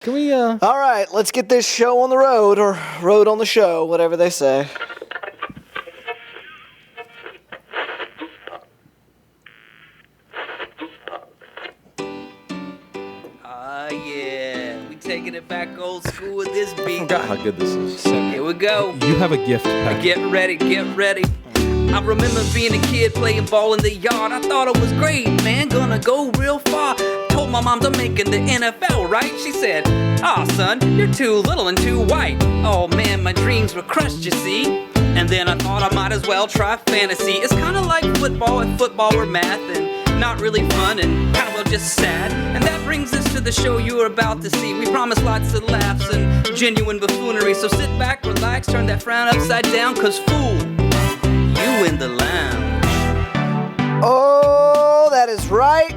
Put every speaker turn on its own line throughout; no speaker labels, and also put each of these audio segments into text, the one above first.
Can we,
All right, let's get this show on the road, or road on the show, whatever they say.
Yeah. We taking it back old school with this beat.
I forgot how good this is.
Here we go.
You have a gift, Pat.
Get ready, get ready. I remember being a kid playing ball in the yard. I thought it was great, man, gonna go real far. Told my mom I'm making the NFL, right? She said, "Aw, son, you're too little and too white." Oh man, my dreams were crushed, you see. And then I thought I might as well try fantasy. It's kinda like football if football were math, and not really fun and kinda well just sad. And that brings us to the show you are about to see. We promise lots of laughs and genuine buffoonery. So sit back, relax, turn that frown upside down, cause fool, you in the lounge.
Oh, that is right.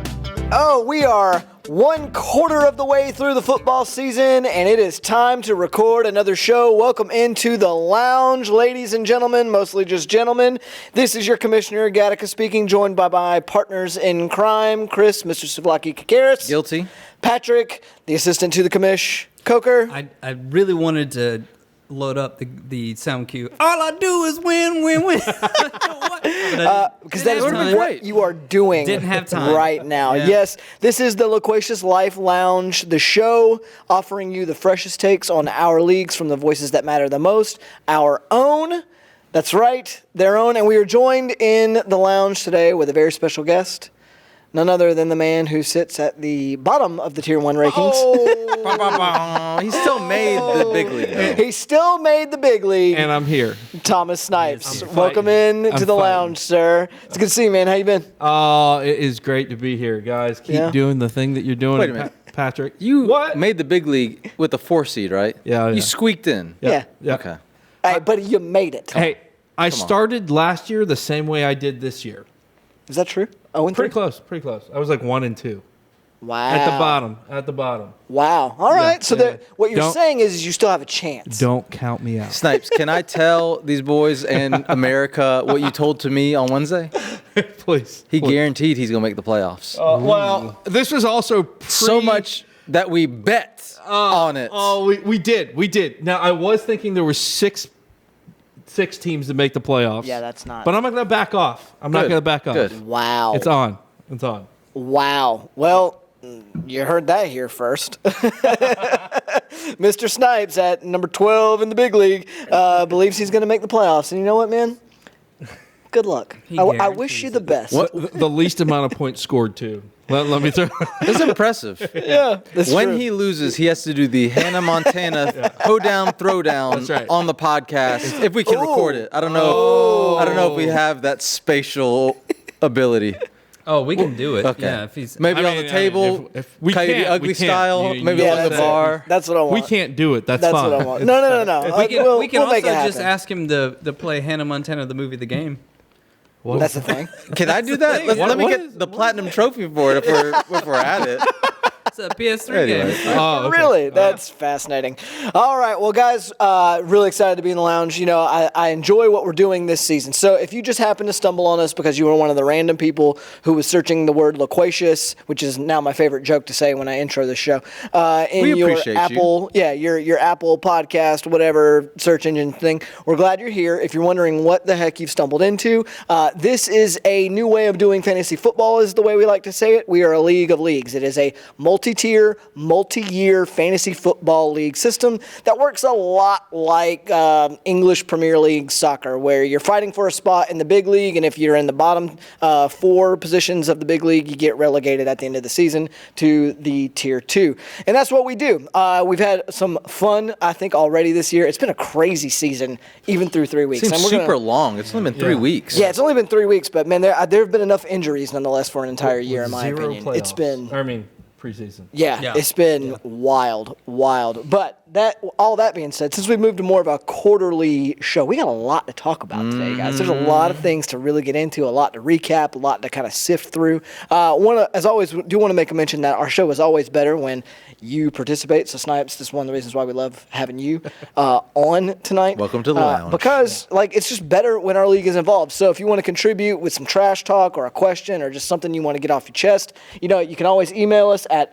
Oh, we are 1/4 of the way through the football season, and it is time to record another show. Welcome into the lounge, ladies and gentlemen, mostly just gentlemen. This is your Commissioner Gattaca speaking, joined by my partners in crime, Chris, Mr. Savlaki Kakaris.
Guilty.
Patrick, the assistant to the commish, Coker.
I really wanted to load up the sound cue. All I do is win, win, win.
Because that is what you are doing
Didn't have time.
right now.
Yeah.
Yes, this is the Loquacious Life Lounge, the show offering you the freshest takes on our leagues from the voices that matter the most, our own. That's right, their own. And we are joined in the lounge today with a very special guest. None other than the man who sits at the bottom of the Tier 1 rankings.
He still made the big league, though.
He still made the big league.
And I'm here.
Thomas Snipes.
I'm
Welcome
fighting.
in to the lounge, sir. It's good to see you, man. How you been?
It is great to be here, guys. Keep doing the thing that you're doing.
Wait a minute.
Patrick.
You
What?
made the big league with the 4 seed, right?
Yeah, yeah.
You squeaked in.
Yeah.
Okay.
Hey, but you made it.
Hey, I
Come on.
started last year the same way I did this year.
Is that true? Oh, and
Pretty close. I was like 1 and 2
Wow.
at the bottom.
Wow. All right.
Yeah,
So
yeah.
what you're
Don't-
saying is you still have a chance.
Don't count me out.
Snipes, can I tell these boys in America what you told to me on Wednesday?
Please.
He guaranteed he's going to make the playoffs.
Well, this was also
So much that we bet on it.
Oh, we did. Now, I was thinking there were six teams to make the playoffs.
Yeah, that's not.
But I'm not going to back off. I'm not
Good.
going to back off.
Good.
Wow.
It's on.
Wow. Well, you heard that here first. Mr. Snipes at number 12 in the big league believes he's going to make the playoffs. And you know what, man? Good luck. I wish you the best.
What?
The least amount of points scored, too. Let me throw.
That's impressive.
Yeah. That's
When
true.
he loses, he has to do the Hannah Montana hoedown, throwdown
That's right.
on the podcast. If we can record it. I don't know. I don't know if we have that spatial ability.
Oh, we can do it.
Okay.
Yeah, if he's
Maybe on the table,
if we
Coyote
can't,
Ugly
we can't.
style,
You-
maybe
you
on
Yeah,
the
that's it.
bar.
That's what I want.
We can't do it. That's
That's
fine.
what I want. No. We'll
we can
make it
also just
happen.
ask him to play Hannah Montana, the movie, The Game.
That's the thing.
Can I do that? Let me
what
get
is-
the platinum trophy for it if we're at it.
It's a PS3
Anyway.
game.
Oh, okay.
Really? That's fascinating. All right. Well, guys, really excited to be in the lounge. You know, I enjoy what we're doing this season. So if you just happen to stumble on us because you were one of the random people who was searching the word loquacious, which is now my favorite joke to say when I intro this show, in
We
your
appreciate you.
Apple, your Apple podcast, whatever search engine thing, we're glad you're here. If you're wondering what the heck you've stumbled into, this is a new way of doing fantasy football, is the way we like to say it. We are a league of leagues. It is a multi-tier, multi-year fantasy football league system that works a lot like English Premier League soccer, where you're fighting for a spot in the big league, and if you're in the bottom 4 positions of the big league, you get relegated at the end of the season to the Tier 2. And that's what we do. We've had some fun, I think, already this year. It's been a crazy season, even through 3 weeks.
Seems
And we're
super
gonna-
long. It's only been 3 weeks.
Yeah, it's only been 3 weeks, but man, there have been enough injuries nonetheless for an entire year, in my
Zero
opinion.
playoffs.
It's been
preseason.
Yeah, it's been wild. But all that being said, since we've moved to more of a quarterly show, we got a lot to talk about today, guys. There's a lot of things to really get into, a lot to recap, a lot to kind of sift through. As always, do want to make a mention that our show is always better when you participate. So Snipes, this is one of the reasons why we love having you on tonight.
Welcome to the lounge.
Because it's just better when our league is involved. So if you want to contribute with some trash talk or a question or just something you want to get off your chest, you can always email us at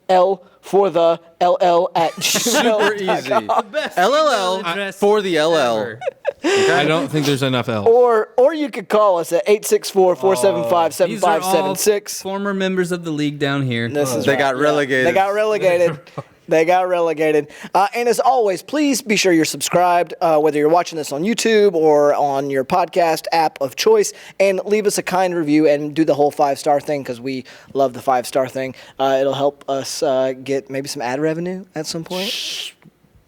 L for the LL at
Super easy.
Best
LLL
email address
for the LL.
ever.
I don't think there's enough L.
Or you could call us at 864-475-7576.
These are all former members of the league down here.
They got relegated.
They got relegated. They got relegated. And as always, please be sure you're subscribed, whether you're watching this on YouTube or on your podcast app of choice, and leave us a kind review and do the whole 5-star thing because we love the 5-star thing. It'll help us get maybe some ad revenue at some point.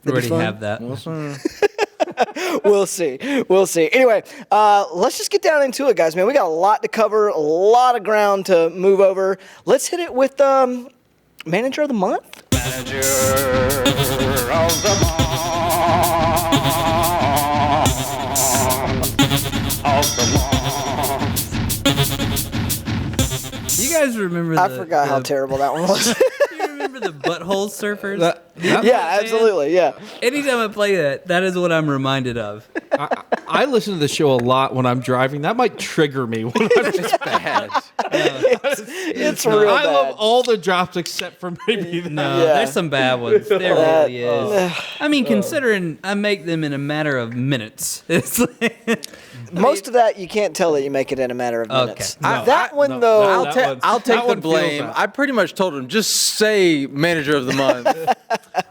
We already
fun.
have that.
We'll see. Anyway, let's just get down into it, guys, man. We got a lot to cover, a lot of ground to move over. Let's hit it with Manager of the Month.
Manager of the month.
You guys remember
I forgot how terrible that one was.
You remember the Butthole Surfers?
Yeah, absolutely. Yeah.
Anytime I play that is what I'm reminded of.
I listen to the show a lot when I'm driving. That might trigger me. When
It's bad.
It's real
I
bad.
love all the drops except for maybe that.
No,
Yeah.
there's some bad ones. There really is. I mean, considering I make them in a matter of minutes. It's like,
Most of that you can't tell that you make it in a matter of minutes.
No,
That one though,
I'll take the
one feels
blame.
that.
I pretty much told him just say Manager of the Month.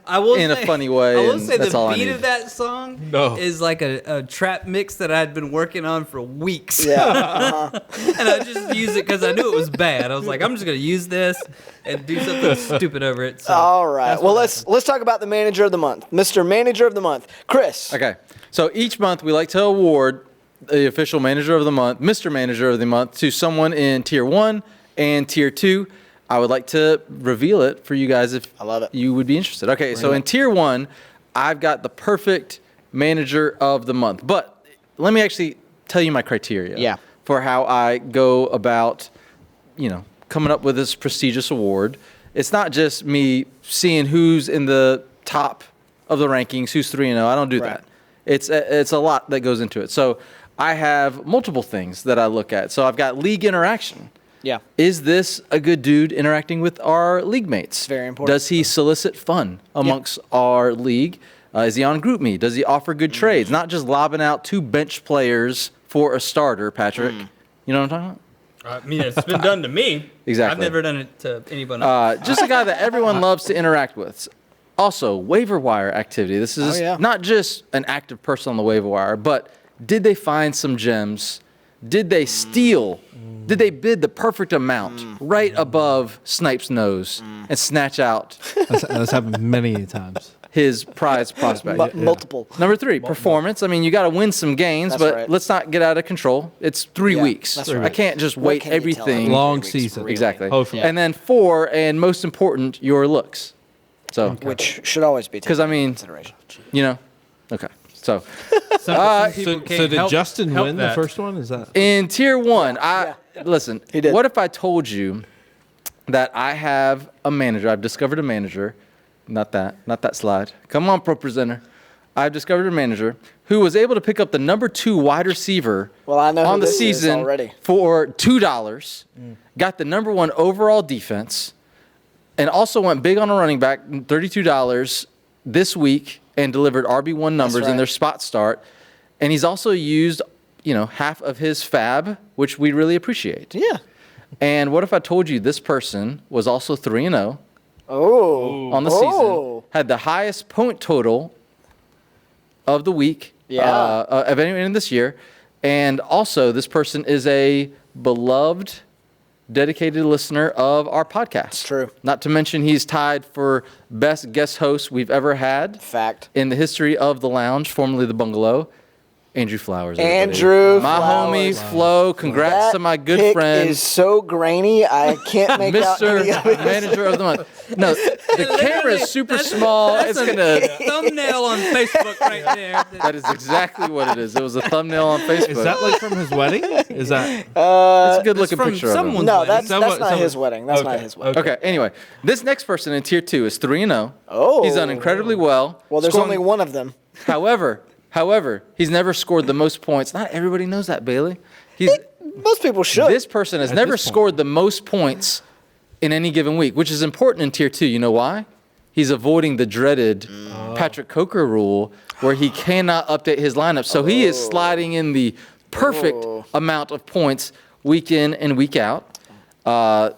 I will
In a
say,
funny way,
I will
and
say
that's
the
all I
beat
need.
of that song
No.
is like a trap mix that I had been working on for weeks.
yeah.
And I just used it because I knew it was bad. I was like, I'm just gonna use this and do something stupid over it. So
All right.
that's
Well,
what
let's talk about the Manager of the Month, Mr. Manager of the Month, Chris.
Okay. So each month we like to award the official Manager of the Month, Mr. Manager of the Month, to someone in Tier 1 and Tier 2. I would like to reveal it for you guys if
I love it.
you would be interested. Okay, so in Tier 1, I've got the perfect Manager of the Month. But let me actually tell you my criteria
Yeah.
for how I go about, coming up with this prestigious award. It's not just me seeing who's in the top of the rankings, who's 3-0. I don't do
Right.
that. It's a lot that goes into it. So I have multiple things that I look at. So I've got league interaction.
Yeah.
Is this a good dude interacting with our league mates?
Very important.
Does he solicit fun amongst our league? Is he on GroupMe? Does he offer good trades? Not just lobbing out 2 bench players for a starter, Patrick. You know what I'm talking about?
I mean, it's been done to me.
Exactly.
I've never done it to anyone else.
Just a guy that everyone loves to interact with. Also, waiver wire activity. This is
yeah.
not just an active person on the waiver wire, but did they find some gems? Did they steal? Did they bid the perfect amount right above Snipe's nose and snatch out
That's happened many times.
his prize prospect?
Multiple.
Number 3, performance. I mean, you got to win some games,
That's
but
right.
let's not get out of control. It's 3
Yeah,
weeks.
that's
I
right.
can't just
What
wait
can you tell
everything.
them?
Long
3 weeks,
season.
really.
Exactly.
Hopefully.
And then 4, and most important, your looks. So,
Which should always be taken
'Cause, I mean,
into consideration.
okay. So,
Some
So,
people can't
so did
help-
Justin
help
win
that.
the first one? Is that?
in Tier 1, listen,
He did.
what if I told you that I have a manager, I've discovered a manager, not that slide. Come on, Pro Presenter. I've discovered a manager who was able to pick up the number 2 wide receiver
Well, I know who
on the
this is
season
already.
for $2, got the number 1 overall defense, and also went big on a running back, $32 this week, and delivered RB1 numbers
right.
in their spot start. And he's also used, half of his fab, which we really appreciate.
Yeah.
And what if I told you this person was also 3-0
Oh.
on the
Oh.
season, had the highest point total of the week of anyone in this year, and also this person is a beloved, dedicated listener of our podcast.
True.
Not to mention he's tied for best guest host we've ever had
Fact.
in the history of the lounge, formerly the Bungalow. Andrew Flowers. everybody.
Andrew
My
Flowers.
homie Flo. Congrats
That
to my good
pick
friend.
is so grainy, I can't make out any of
Mr.
it.
Manager of the Month. No, the camera is super small. It's gonna.
thumbnail on Facebook right there.
That is exactly what it is. It was a thumbnail on Facebook.
Is that like from his wedding? Is that?
It's a good looking
from
picture of him.
someone's
No,
wedding.
that's not
Someone-
his wedding. That's not
okay,
his wedding.
Okay. Anyway, this next person in Tier 2 is 3-0.
Oh.
He's done incredibly well.
Well, there's
scoring-
only one of them.
However, he's never scored the most points. Not everybody knows that, Bailey. He's
Most people should.
this person has never
this point.
scored the most points in any given week, which is important in tier 2. You know why? He's avoiding the dreaded Patrick Coker rule where he cannot update his lineup. So he is sliding in the perfect amount of points week in and week out.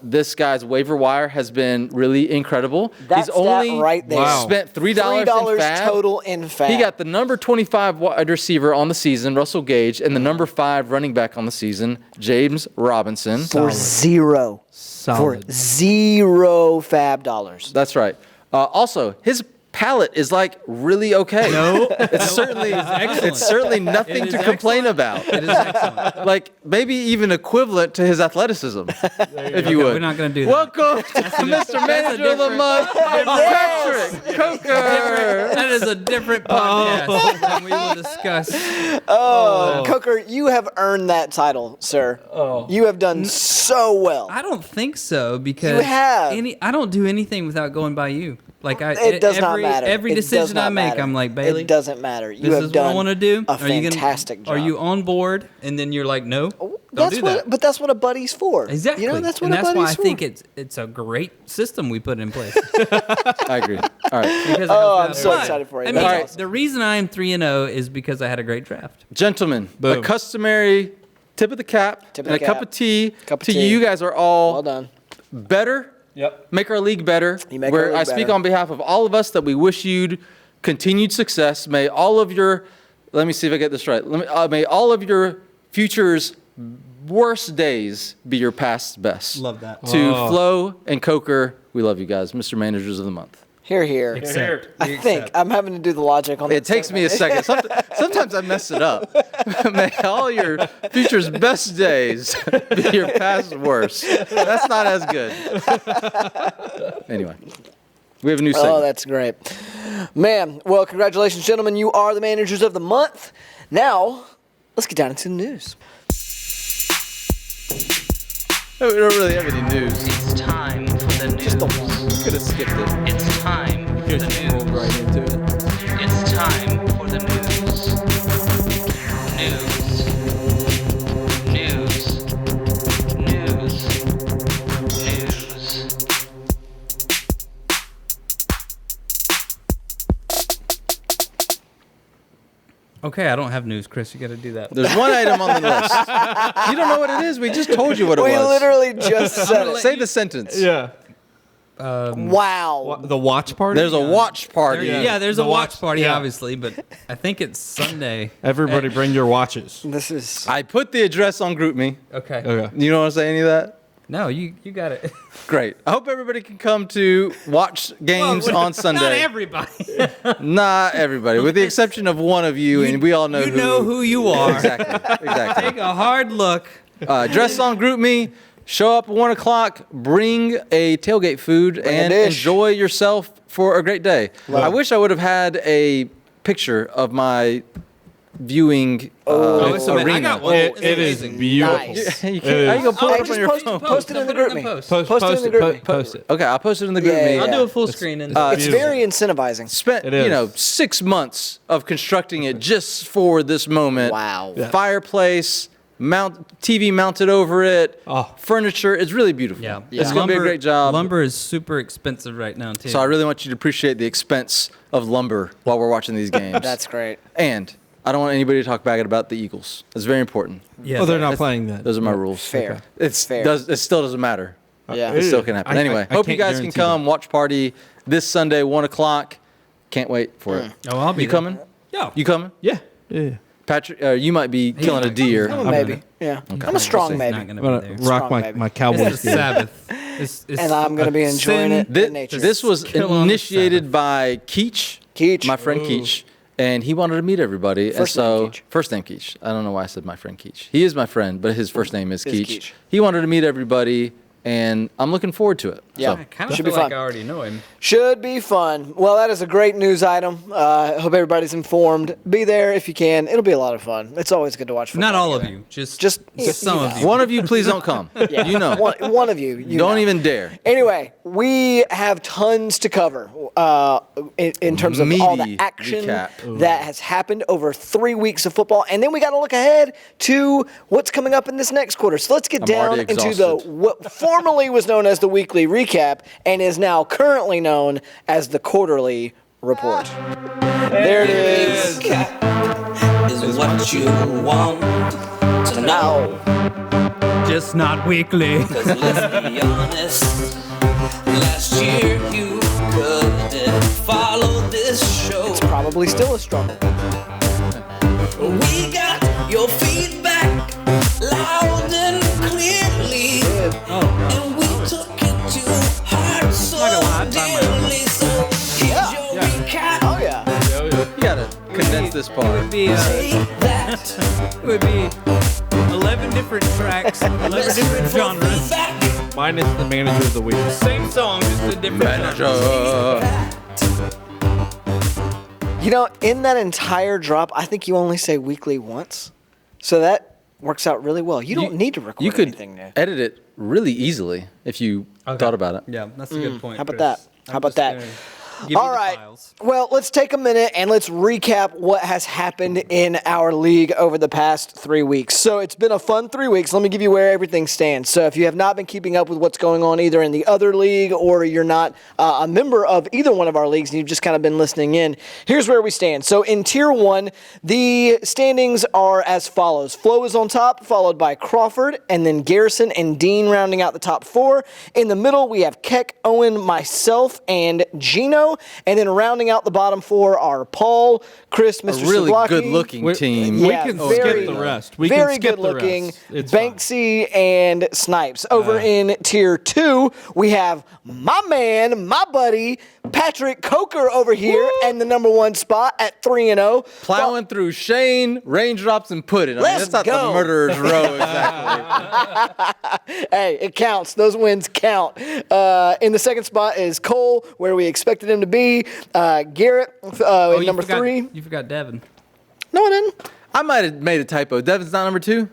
This guy's waiver wire has been really incredible.
That's
He's only
right there.
spent $3 in fab.
total in fab.
He got the number 25 wide receiver on the season, Russell Gage, and the number 5 running back on the season, James Robinson.
for zero.
Solid.
For zero fab dollars.
That's right. Also, his palate is like really okay.
No,
It's certainly nothing
It is
to complain
excellent.
about.
It is excellent.
Like maybe even equivalent to his athleticism, if you would.
We're not gonna do that.
Welcome to Mr. Manager of the Month, Patrick Coker.
That is a different podcast than we will discuss.
Coker, you have earned that title, sir. You have done so well.
I don't think so because
You have.
I don't do anything without going by you. Like
It does not matter.
Every
It does
decision
not
I make,
matter.
I'm like, Bailey,
It doesn't matter. You
this
have
is
done
what I want to do.
a
Are you gonna-
fantastic job.
Are you on board? And then you're like, no, don't
That's
do
what,
that.
but that's what a buddy's for.
Exactly.
You know, that's what
and
a
that's
buddy's
why I
for.
think it's a great system we put in place.
I agree. All right.
Because
I'm so
But,
excited for you.
I mean,
That's awesome.
the reason I am 3-0 is because I had a great draft.
Gentlemen, a
Boom.
customary tip of the cap
Tip of
and
the
a cup
cap.
of tea
Cup of
to
tea.
you. You guys are all
Well done.
better.
Yep.
Make our league better.
You make our
Where
league
I speak
better.
on behalf of all of us that we wish you'd continued success. May all of your, let me see if I get this right. May all of your future's worst days be your past's best.
Love that.
To Flo and Coker, we love you guys, Mr. Managers of the Month.
Here.
Except,
I think I'm having to do the logic on that.
It takes me a second. Sometimes I mess it up. May all your future's best days be your past's worst. That's not as good. Anyway, we have a new segment.
Oh, that's great. Man, well, congratulations, gentlemen. You are the managers of the month. Now, let's get down into the news.
We don't really have any news.
It's time for the news.
Just the one.
Could have skipped it.
It's time for the news.
Right into it.
It's time for the news. News.
Okay, I don't have news, Chris. You got to do that.
There's one item on the list. You don't know what it is? We just told you what it
We
was.
literally just said it.
Say the sentence.
Yeah.
Wow.
The watch party?
There's a watch party.
There's a
The
watch
watch-
party,
yeah.
obviously, but I think it's Sunday.
Everybody bring your watches.
This is.
I put the address on GroupMe.
Okay.
Okay.
You don't want to say any of that?
No, you got it.
Great. I hope everybody can come to watch games on Sunday.
Not everybody.
Not everybody, with the exception of one of you, and we all know
You know who you are.
Exactly.
Take a hard look.
Dress on GroupMe. Show up at 1 o'clock. Bring a tailgate food and
dish.
enjoy yourself for a great day. I wish I would have had a picture of my viewing
it's amazing. I
arena.
got one.
It is
amazing.
beautiful.
Nice.
You can't, how you gonna pull it up on your
Just
phone?
post it in the
Put it
GroupMe.
post.
Post it in the GroupMe.
Post it.
Okay, I'll post it in the
Yeah,
GroupMe.
yeah.
I'll do a full screen. And
It's
beautiful.
very incentivizing.
Spent
It is.
6 months of constructing it just for this moment.
Wow. Yeah.
Fireplace, TV mounted over it,
Oh.
furniture. It's really beautiful.
yeah.
It's gonna be a great job.
Lumber is super expensive right now, too.
So I really want you to appreciate the expense of lumber while we're watching these games.
That's great.
And I don't want anybody to talk bad about the Eagles. It's very important.
Yeah,
Oh, they're not
that's-
playing that.
Those are my rules.
Fair.
It
Fair.
still doesn't matter.
Yeah.
It still can happen.
I-
Anyway,
I
hope you
can't
guys can
guarantee
come. Watch party this Sunday, 1 o'clock. Can't wait for it.
Oh, I'll be
You
there.
coming?
Yeah.
You coming?
Yeah. Yeah.
Patrick, you might be killing a deer.
I'm a maybe. Yeah. I'm a strong
He's
maybe.
not gonna
I'm
be
going
there.
to rock
Strong
my,
baby.
my cowboy
It's the
gear.
Sabbath. It's
And I'm going to be
a
enjoying
sin.
it in nature.
This was
Kill on the
initiated by Keach,
Keach.
my friend Keach, and he wanted to meet everybody.
First
and so,
name Keach.
First name Keach. I don't know why I said my friend Keach. He is my friend, but his first name is Keach.
Keach.
He wanted to meet everybody, and I'm looking forward to it.
Yeah.
I kind of
Should
feel
be
like
fun.
I already know him.
Should be fun. Well, that is a great news item. I hope everybody's informed. Be there if you can. It'll be a lot of fun. It's always good to watch football.
Not all of
together.
you. Just
you
some of
know.
you.
One of you, please don't come.
Yeah.
You know.
One of you. You
Don't
know.
even dare.
Anyway, we have tons to cover in terms of all the
Meaty
action
recap.
that has happened over 3 weeks of football. And then we got to look ahead to what's coming up in this next quarter. So let's get
I'm
down
already
into
exhausted.
the formerly was known as the Weekly Recap and is now currently known as the Quarterly Report. There it is.
Is what you want to know.
Just not weekly.
Cause let's be honest, last year you couldn't follow this show.
It's probably still a struggle.
We got your feedback loud and clearly, and we took it to heart so dearly. So here's your recap.
Oh, yeah.
You gotta condense this part.
Take that.
It would be 11 different tracks, 11 different genres.
Minus the manager of the week.
Same song, just a different
You know, in that entire drop, I think you only say weekly once. So that works out really well. You don't need to record
You could
anything new.
edit it really easily if you thought about it.
Yeah, that's a good point.
How about
Chris.
that? How about that?
Give
All
me the
right.
files.
Well, let's take a minute and let's recap what has happened in our league over the past 3 weeks. So it's been a fun 3 weeks. Let me give you where everything stands. So if you have not been keeping up with what's going on either in the other league or you're not a member of either one of our leagues and you've just kind of been listening in, here's where we stand. So in Tier 1, the standings are as follows. Flo is on top, followed by Crawford, and then Garrison and Dean rounding out the top 4. In the middle, we have Keck, Owen, myself, and Gino. And then rounding out the bottom 4 are Paul, Chris, Mr.
A really
Souvlaki.
good-looking team.
Yeah,
We can
very-
skip the rest.
Very good looking,
It's fine.
Banksy and Snipes. Over in Tier 2, we have my man, my buddy, Patrick Coker over here, and the number 1 spot at 3-0.
Plowing through Shane, raindrops, and pudding. I mean,
Let's
that's not
go.
the murderer's row exactly.
Hey, it counts. Those wins count. In the second spot is Cole, where we expected him to be. Garrett,
You
number
forgot-
3.
You forgot Devin.
No, I didn't.
I might have made a typo. Devin's not number 2?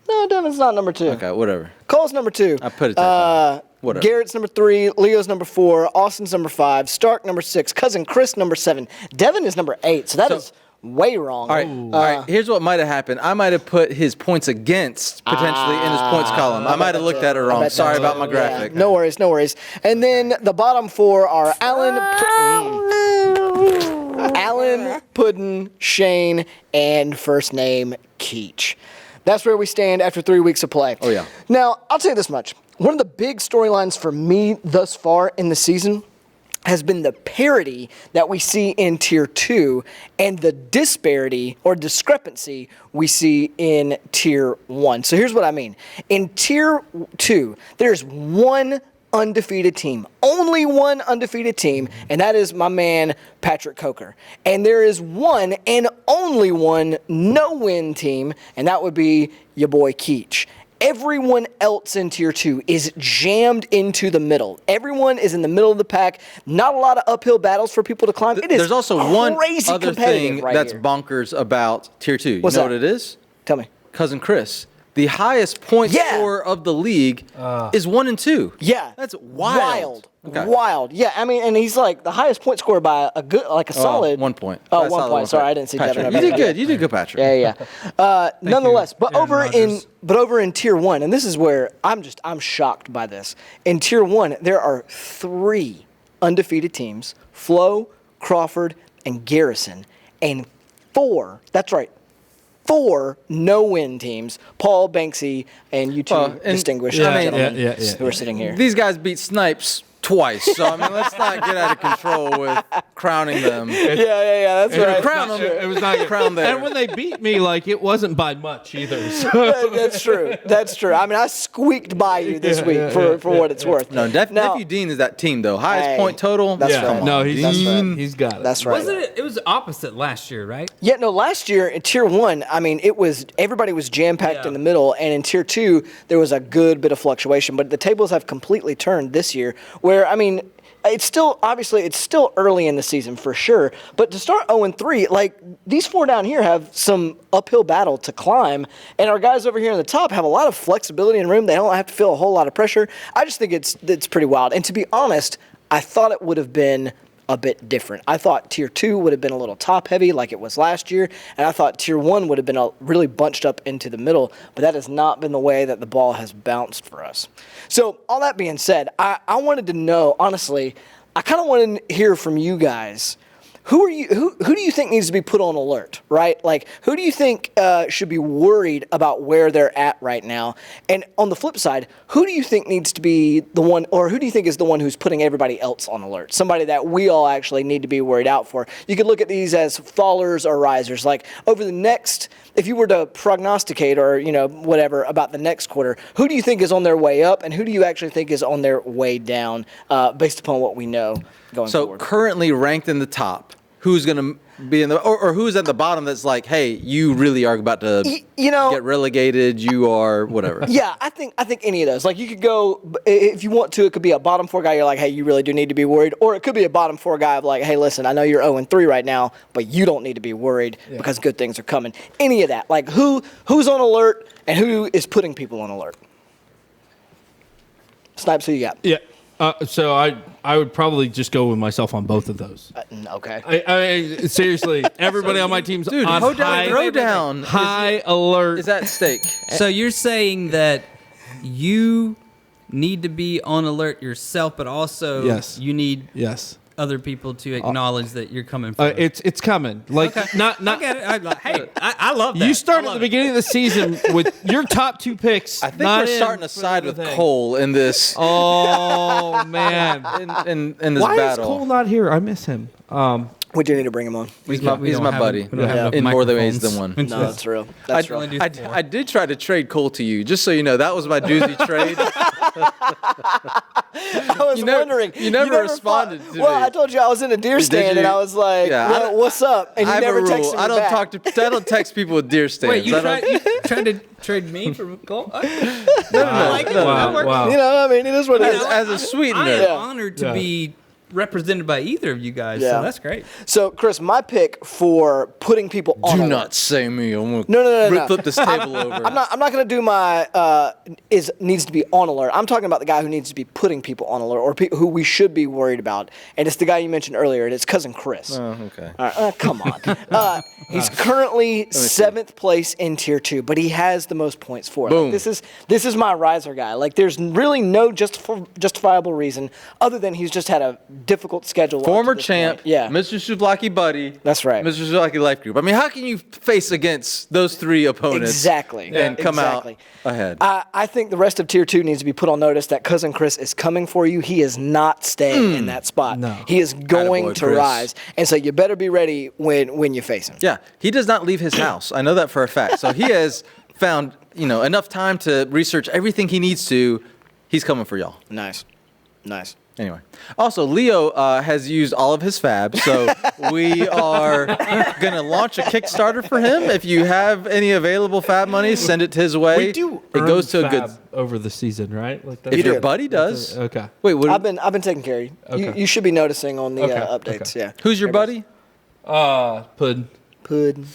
No, Devin's not number 2.
Okay, whatever.
Cole's number 2.
I put a typo. Whatever.
Garrett's number 3. Leo's number 4. Austin's number 5. Stark number 6. Cousin Chris number 7. Devin is number 8. So that is way wrong.
All right, all right. Here's what might have happened. I might have put his points against potentially in his points column. I might have looked at it wrong. Sorry about my graphic.
Yeah, no worries, no worries. And then the bottom 4 are Alan, Puddin, Shane, and first name Keach. That's where we stand after 3 weeks of play.
Oh, yeah.
Now, I'll tell you this much. One of the big storylines for me thus far in the season has been the parity that we see in Tier 2 and the disparity or discrepancy we see in Tier 1. So here's what I mean. In Tier 2, there's one undefeated team. Only one undefeated team, and that is my man, Patrick Coker. And there is one and only one no-win team, and that would be your boy Keach. Everyone else in Tier 2 is jammed into the middle. Everyone is in the middle of the pack. Not a lot of uphill battles for people to climb. It is
There's also one
crazy
other
competitive
thing
right
that's
here.
bonkers about Tier 2.
What's
you know
that?
what it is?
Tell me.
Cousin Chris. The highest point
Yeah.
scorer of the league is 1 and 2.
Yeah.
That's wild. Okay.
Wild. Yeah, I mean, and he's like the highest point scorer by a good, like a solid.
1 point.
Oh,
That's
1
solid
point. Sorry, I didn't see
Patrick,
Devin.
you
over
did
there.
good. You did good, Patrick.
Yeah. Nonetheless, but
Aaron
over in Tier 1, and this is where I'm shocked by this. In Tier 1, there are 3 undefeated teams: Flo, Crawford, and Garrison, and 4. That's right. 4 no-win teams: Paul, Banksy, and you two
Well, and-
distinguished
yeah, I mean,
gentlemen who are sitting here.
These guys beat Snipes twice. So, I mean, let's not get out of control with crowning them.
Yeah. That's right.
Crown them.
It was not
Crown there.
And when they beat me, like, it wasn't by much either. So.
That's true. That's true. I mean, I squeaked by you this week for what it's worth.
No,
Now-
Nephew Dean is that team, though. Highest
Hey,
point total.
that's
Yeah,
right.
no, he's
That's
he's got it.
That's right.
Wasn't it? It was opposite last year, right?
Yeah, no, last year in Tier 1, I mean, everybody was jam-packed
Yeah.
in the middle, and in Tier 2, there was a good bit of fluctuation, but the tables have completely turned this year, where, I mean, it's still early in the season for sure, but to start 0-3, like, these 4 down here have some uphill battle to climb, and our guys over here on the top have a lot of flexibility and room. They don't have to feel a whole lot of pressure. I just think it's pretty wild, and to be honest, I thought it would have been a bit different. I thought Tier 2 would have been a little top-heavy like it was last year, and I thought Tier 1 would have been really bunched up into the middle, but that has not been the way that the ball has bounced for us. So all that being said, I wanted to know, honestly, I kind of wanted to hear from you guys. Who do you think needs to be put on alert, right? Like, who do you think should be worried about where they're at right now? And on the flip side, who do you think needs to be the one, or who do you think is the one who's putting everybody else on alert? Somebody that we all actually need to be worried out for. You could look at these as fallers or risers. Like, over the next, if you were to prognosticate or, whatever about the next quarter, who do you think is on their way up, and who do you actually think is on their way down based upon what we know going forward?
So currently ranked in the top, who's going to be in the, or who's at the bottom that's like, hey, you really are about to get relegated, you are whatever.
Yeah, I think any of those. Like, you could go, if you want to, it could be a bottom 4 guy, you're like, hey, you really do need to be worried. Or it could be a bottom 4 guy of like, hey, listen, I know you're 0-3 right now, but you don't need to be worried because good things are coming. Any of that. Like, who's on alert and who is putting people on alert? Snipes, who you got?
Yeah. So I would probably just go with myself on both of those.
Okay.
I seriously, everybody on my team's
Dude,
on high alert.
Is at stake.
So you're saying that you need to be on alert yourself, but also you need other people to acknowledge that you're coming for it.
It's coming. Like, not.
I get it. Hey, I love that.
You start at the beginning of the season with your top 2 picks.
I think we're starting to side with Cole in this.
Oh man!
in this
Why
battle.
is Cole not here? I miss him.
We do need to bring him on.
He's my buddy.
We don't have enough
in more than ways
microphones.
than one.
No, that's real. That's real.
I did try to trade Cole to you, just so you know. That was my doozy trade.
I was wondering.
You never responded to me.
Well, I told you I was in a deer stand, and I was like, what's up? And you never texted me
I
back.
I don't text people with deer stands.
Wait, you tried to trade me for Cole?
No.
Wow.
It is what it is.
As a sweetener.
I am honored to be represented by either of you guys, so that's great.
So, Chris, my pick for putting people on
Do
alert.
not say me. I'm
No.
gonna flip this table over.
I'm not going to do my needs to be on alert. I'm talking about the guy who needs to be putting people on alert, or who we should be worried about. And it's the guy you mentioned earlier, and it's Cousin Chris.
Oh, okay.
All right, come on. He's currently 7th place in Tier 2, but he has the most points for it.
Boom.
Like, this is my riser guy. Like, there's really no justifiable reason other than he's just had a difficult schedule.
Former champ,
yeah,
Mr. Souvlaki buddy.
That's right.
Mr. Souvlaki Life Group. I mean, how can you face against those 3 opponents
exactly
and come out ahead?
I think the rest of Tier 2 needs to be put on notice that Cousin Chris is coming for you. He is not staying in that spot.
No.
He is going
Attaboy,
to
Chris.
rise, and so you better be ready when you face him.
Yeah, he does not leave his house. I know that for a fact. So he has found enough time to research everything he needs to. He's coming for y'all.
Nice.
Anyway, also Leo has used all of his fab, so we are gonna launch a Kickstarter for him. If you have any available fab money, send it his way.
We do.
It goes to a good.
over the season, right? Like
If your buddy does.
Okay.
Wait, what?
I've been taking care of you.
Okay.
You should be noticing on the
Okay,
updates.
okay.
Yeah.
Who's your buddy?
Puddin.
Puddin'.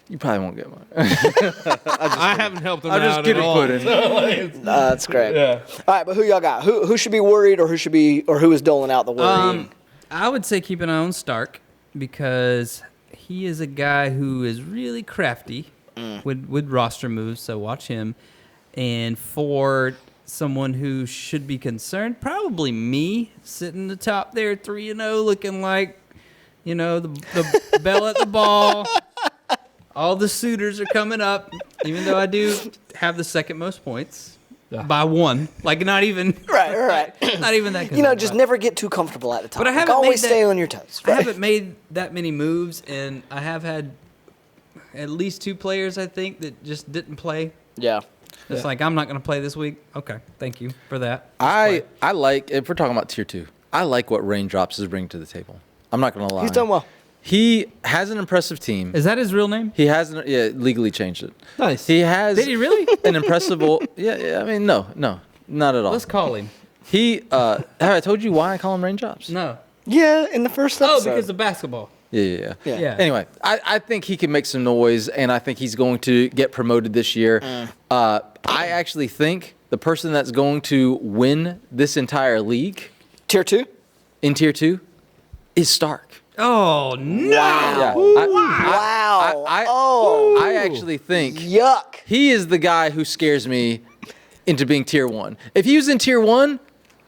You probably won't get one.
I haven't helped him
I'm
out
just kidding,
at all.
Puddin'.
That's great.
Yeah.
All right, but who y'all got? Who should be worried, or who is doling out the worry?
I would say keep an eye on Stark because he is a guy who is really crafty with roster moves, so watch him. And for someone who should be concerned, probably me, sitting the top there 3-0, looking like, the bell at the ball. All the suitors are coming up, even though I do have the second most points by 1. Like, not even.
Right.
Not even that.
Just never get too comfortable at the top.
But I haven't
always
made
stay on your toes.
I haven't made that many moves, and I have had at least 2 players, I think, that just didn't play.
Yeah.
It's like, I'm not going to play this week. Okay, thank you for that.
I like, if we're talking about Tier 2, I like what Raindrops is bringing to the table. I'm not going to lie.
He's done well.
He has an impressive team.
Is that his real name?
He hasn't, legally changed it.
Nice.
He has.
Did he really?
An impressive, I mean, no, not at all.
Let's call him.
He, have I told you why I call him Raindrops?
No.
Yeah, in the first episode.
Oh, because of basketball.
Yeah.
Yeah.
Anyway, I think he can make some noise, and I think he's going to get promoted this year. I actually think the person that's going to win this entire league
Tier 2?
in Tier 2 is Stark.
Oh no!
Yeah.
Wow.
I actually think
Yuck.
he is the guy who scares me into being tier 1. If he was in tier 1,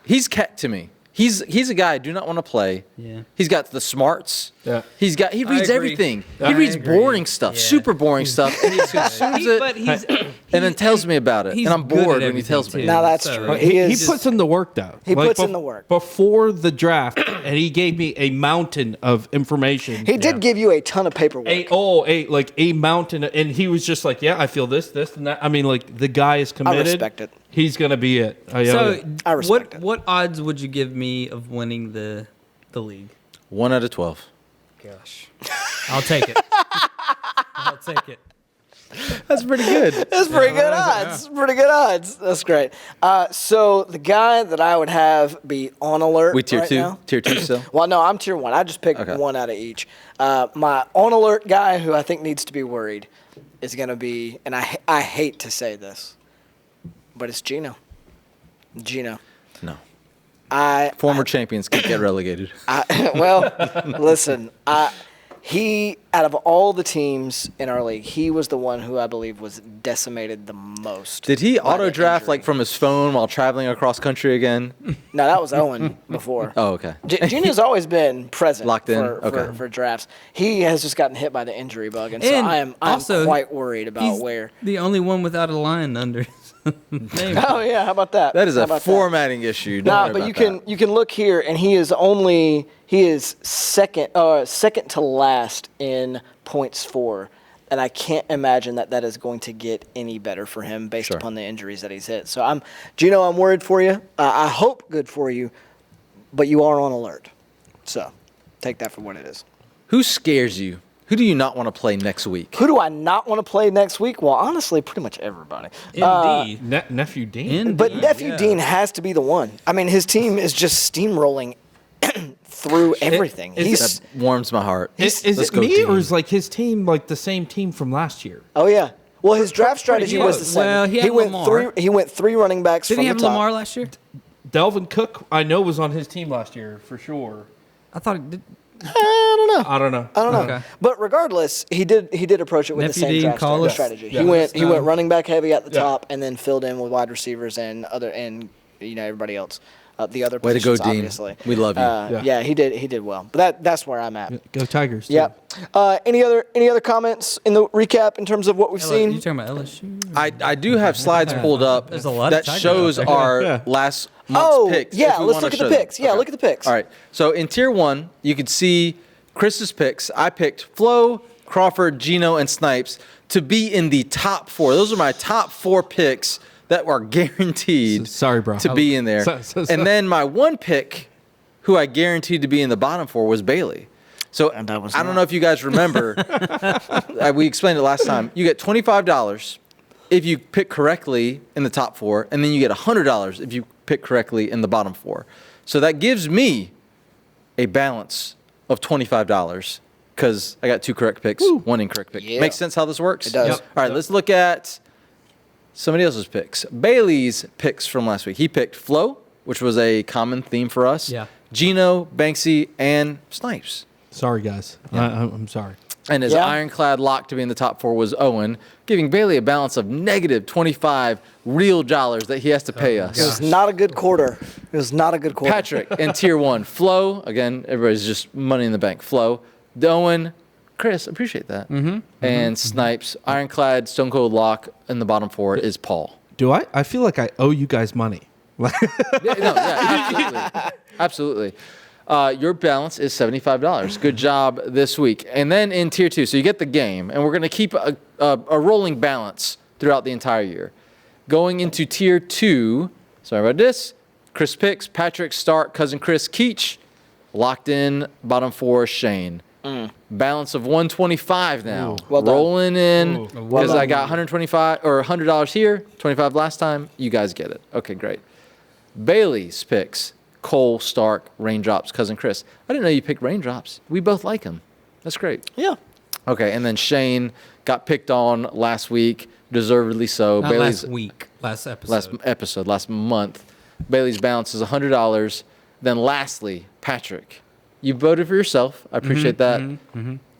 he's cat to me. He's a guy I do not want to play.
Yeah.
He's got the smarts.
Yeah.
He reads
agree.
everything. He
I
reads
agree.
boring stuff,
Yeah.
super boring stuff, and he consumes it,
But he's
and then tells me about it.
he's
And I'm
good at
bored when he
everything,
tells me.
too.
Now that's
So,
true.
like,
He
He
is.
puts in the work, though.
He puts in the work.
Before the draft, and he gave me a mountain of information.
He did give you a ton of paperwork.
A mountain, and he was just like, yeah, I feel this, and that. I mean, like, the guy is committed.
respect it.
He's gonna be it.
So
I respect it.
what odds would you give me of winning the league?
1 out of 12.
Gosh, I'll take it. I'll take it.
That's pretty good.
That's pretty good odds. Pretty good odds. That's great. So the guy that I would have be on alert
We tier
right
2?
now.
Tier 2 still?
Well, no, I'm tier 1. I just picked
Okay.
one out of each. My on alert guy who I think needs to be worried is going to be, and I hate to say this, but it's Gino. Gino.
No.
I
Former champions can't get relegated.
well, listen, he, out of all the teams in our league, he was the one who I believe was decimated the most.
Did he
by the
auto draft
injury.
like from his phone while traveling across country again?
No, that was Owen before.
Oh, okay.
Gino's always been present
Locked in?
for,
Okay.
for drafts. He has just gotten hit by the injury bug, and so
And
I'm
also,
quite worried about
He's
where.
the only one without a line under his name.
Oh yeah, how about that?
That is
How
a
about that?
formatting issue. Don't
Nah,
worry
but
about
you can look here, and he is second to last in points for, and I can't imagine that is going to get any better for him based
Sure.
upon the injuries that he's hit. So Gino, I'm worried for you. I hope good for you, but you are on alert. So take that for what it is.
Who scares you? Who do you not want to play next week?
Who do I not want to play next week? Well, honestly, pretty much everybody.
Indeed.
Nephew Dean.
But Nephew Dean has to be the one. I mean, his team is just steamrolling through everything.
That warms my heart.
Is
Let's
it
go,
me,
Dean.
or is like his team like the same team from last year?
Oh yeah. Well, his draft strategy
close.
was the same.
Well, he had
went
Lamar.
He went three running backs
Did
from
he have
the top.
Lamar last year?
Delvin Cook, I know, was on his team last year for sure.
I thought it did.
I don't know.
Okay.
But regardless, he did approach it with
Nephew
the same
Dean,
draft
call us.
strategy.
Yeah.
He went running back heavy at the
Yeah.
top, and then filled in with wide receivers and everybody else. The other
Way to go,
positions,
Dean.
obviously.
We love you.
Yeah, he did well. But that's where I'm at.
Go Tigers. too.
Yeah. Any other comments in the recap in terms of what we've
You
seen?
talking about LSU?
I do have slides pulled up
There's a lot of
that
Tigers
shows
out there.
our
Yeah.
last month's picks.
yeah,
if we
let's
wanna
look at
show
the
them.
picks. Yeah, look at the picks.
All right. So in tier 1, you could see Chris's picks. I picked Flo, Crawford, Gino, and Snipes to be in the top 4. Those are my top 4 picks that were guaranteed
Sorry, bro.
to be in there.
So-
And then my one pick, who I guaranteed to be in the bottom 4, was Bailey. So
And that was
I don't
not.
know if you guys remember. We explained it last time. You get $25 if you pick correctly in the top 4, and then you get $100 if you pick correctly in the bottom 4. So that gives me a balance of $25 because I got 2 correct picks, 1 incorrect pick.
Yeah.
Makes sense how this works?
It does.
Yep.
All right, let's look at somebody else's picks. Bailey's picks from last week. He picked Flo, which was a common theme for us.
Yeah.
Gino, Banksy, and Snipes.
Sorry, guys. I'm sorry.
And his
Yeah.
ironclad lock to be in the top 4 was Owen, giving Bailey a balance of negative $25 real dollars that he has to pay us.
It was not a good quarter. It was not a good quarter.
Patrick in tier 1. Flo, again, everybody's just money in the bank. Flo, Owen, Chris, appreciate that. And Snipes, ironclad, stone cold lock in the bottom 4 is Paul.
Do I? I feel like I owe you guys money.
Yeah, absolutely. Your balance is $75. Good job this week. And then in tier 2, so you get the game, and we're going to keep a rolling balance throughout the entire year. Going into tier 2, sorry about this, Chris picks, Patrick, Stark, cousin Chris, Keach, locked in, bottom 4, Shane. Balance of 125 now.
Well done.
Rolling in
Ooh.
because I got 125 or $100 here, 25 last time. You guys get it. Okay, great. Bailey's picks. Cole, Stark, Raindrops, cousin Chris. I didn't know you picked Raindrops. We both like him. That's great.
Yeah.
Okay, and then Shane got picked on last week, deservedly so.
Not last week. Last episode.
Last month. Bailey's balance is $100. Then lastly, Patrick, You voted for yourself. I appreciate that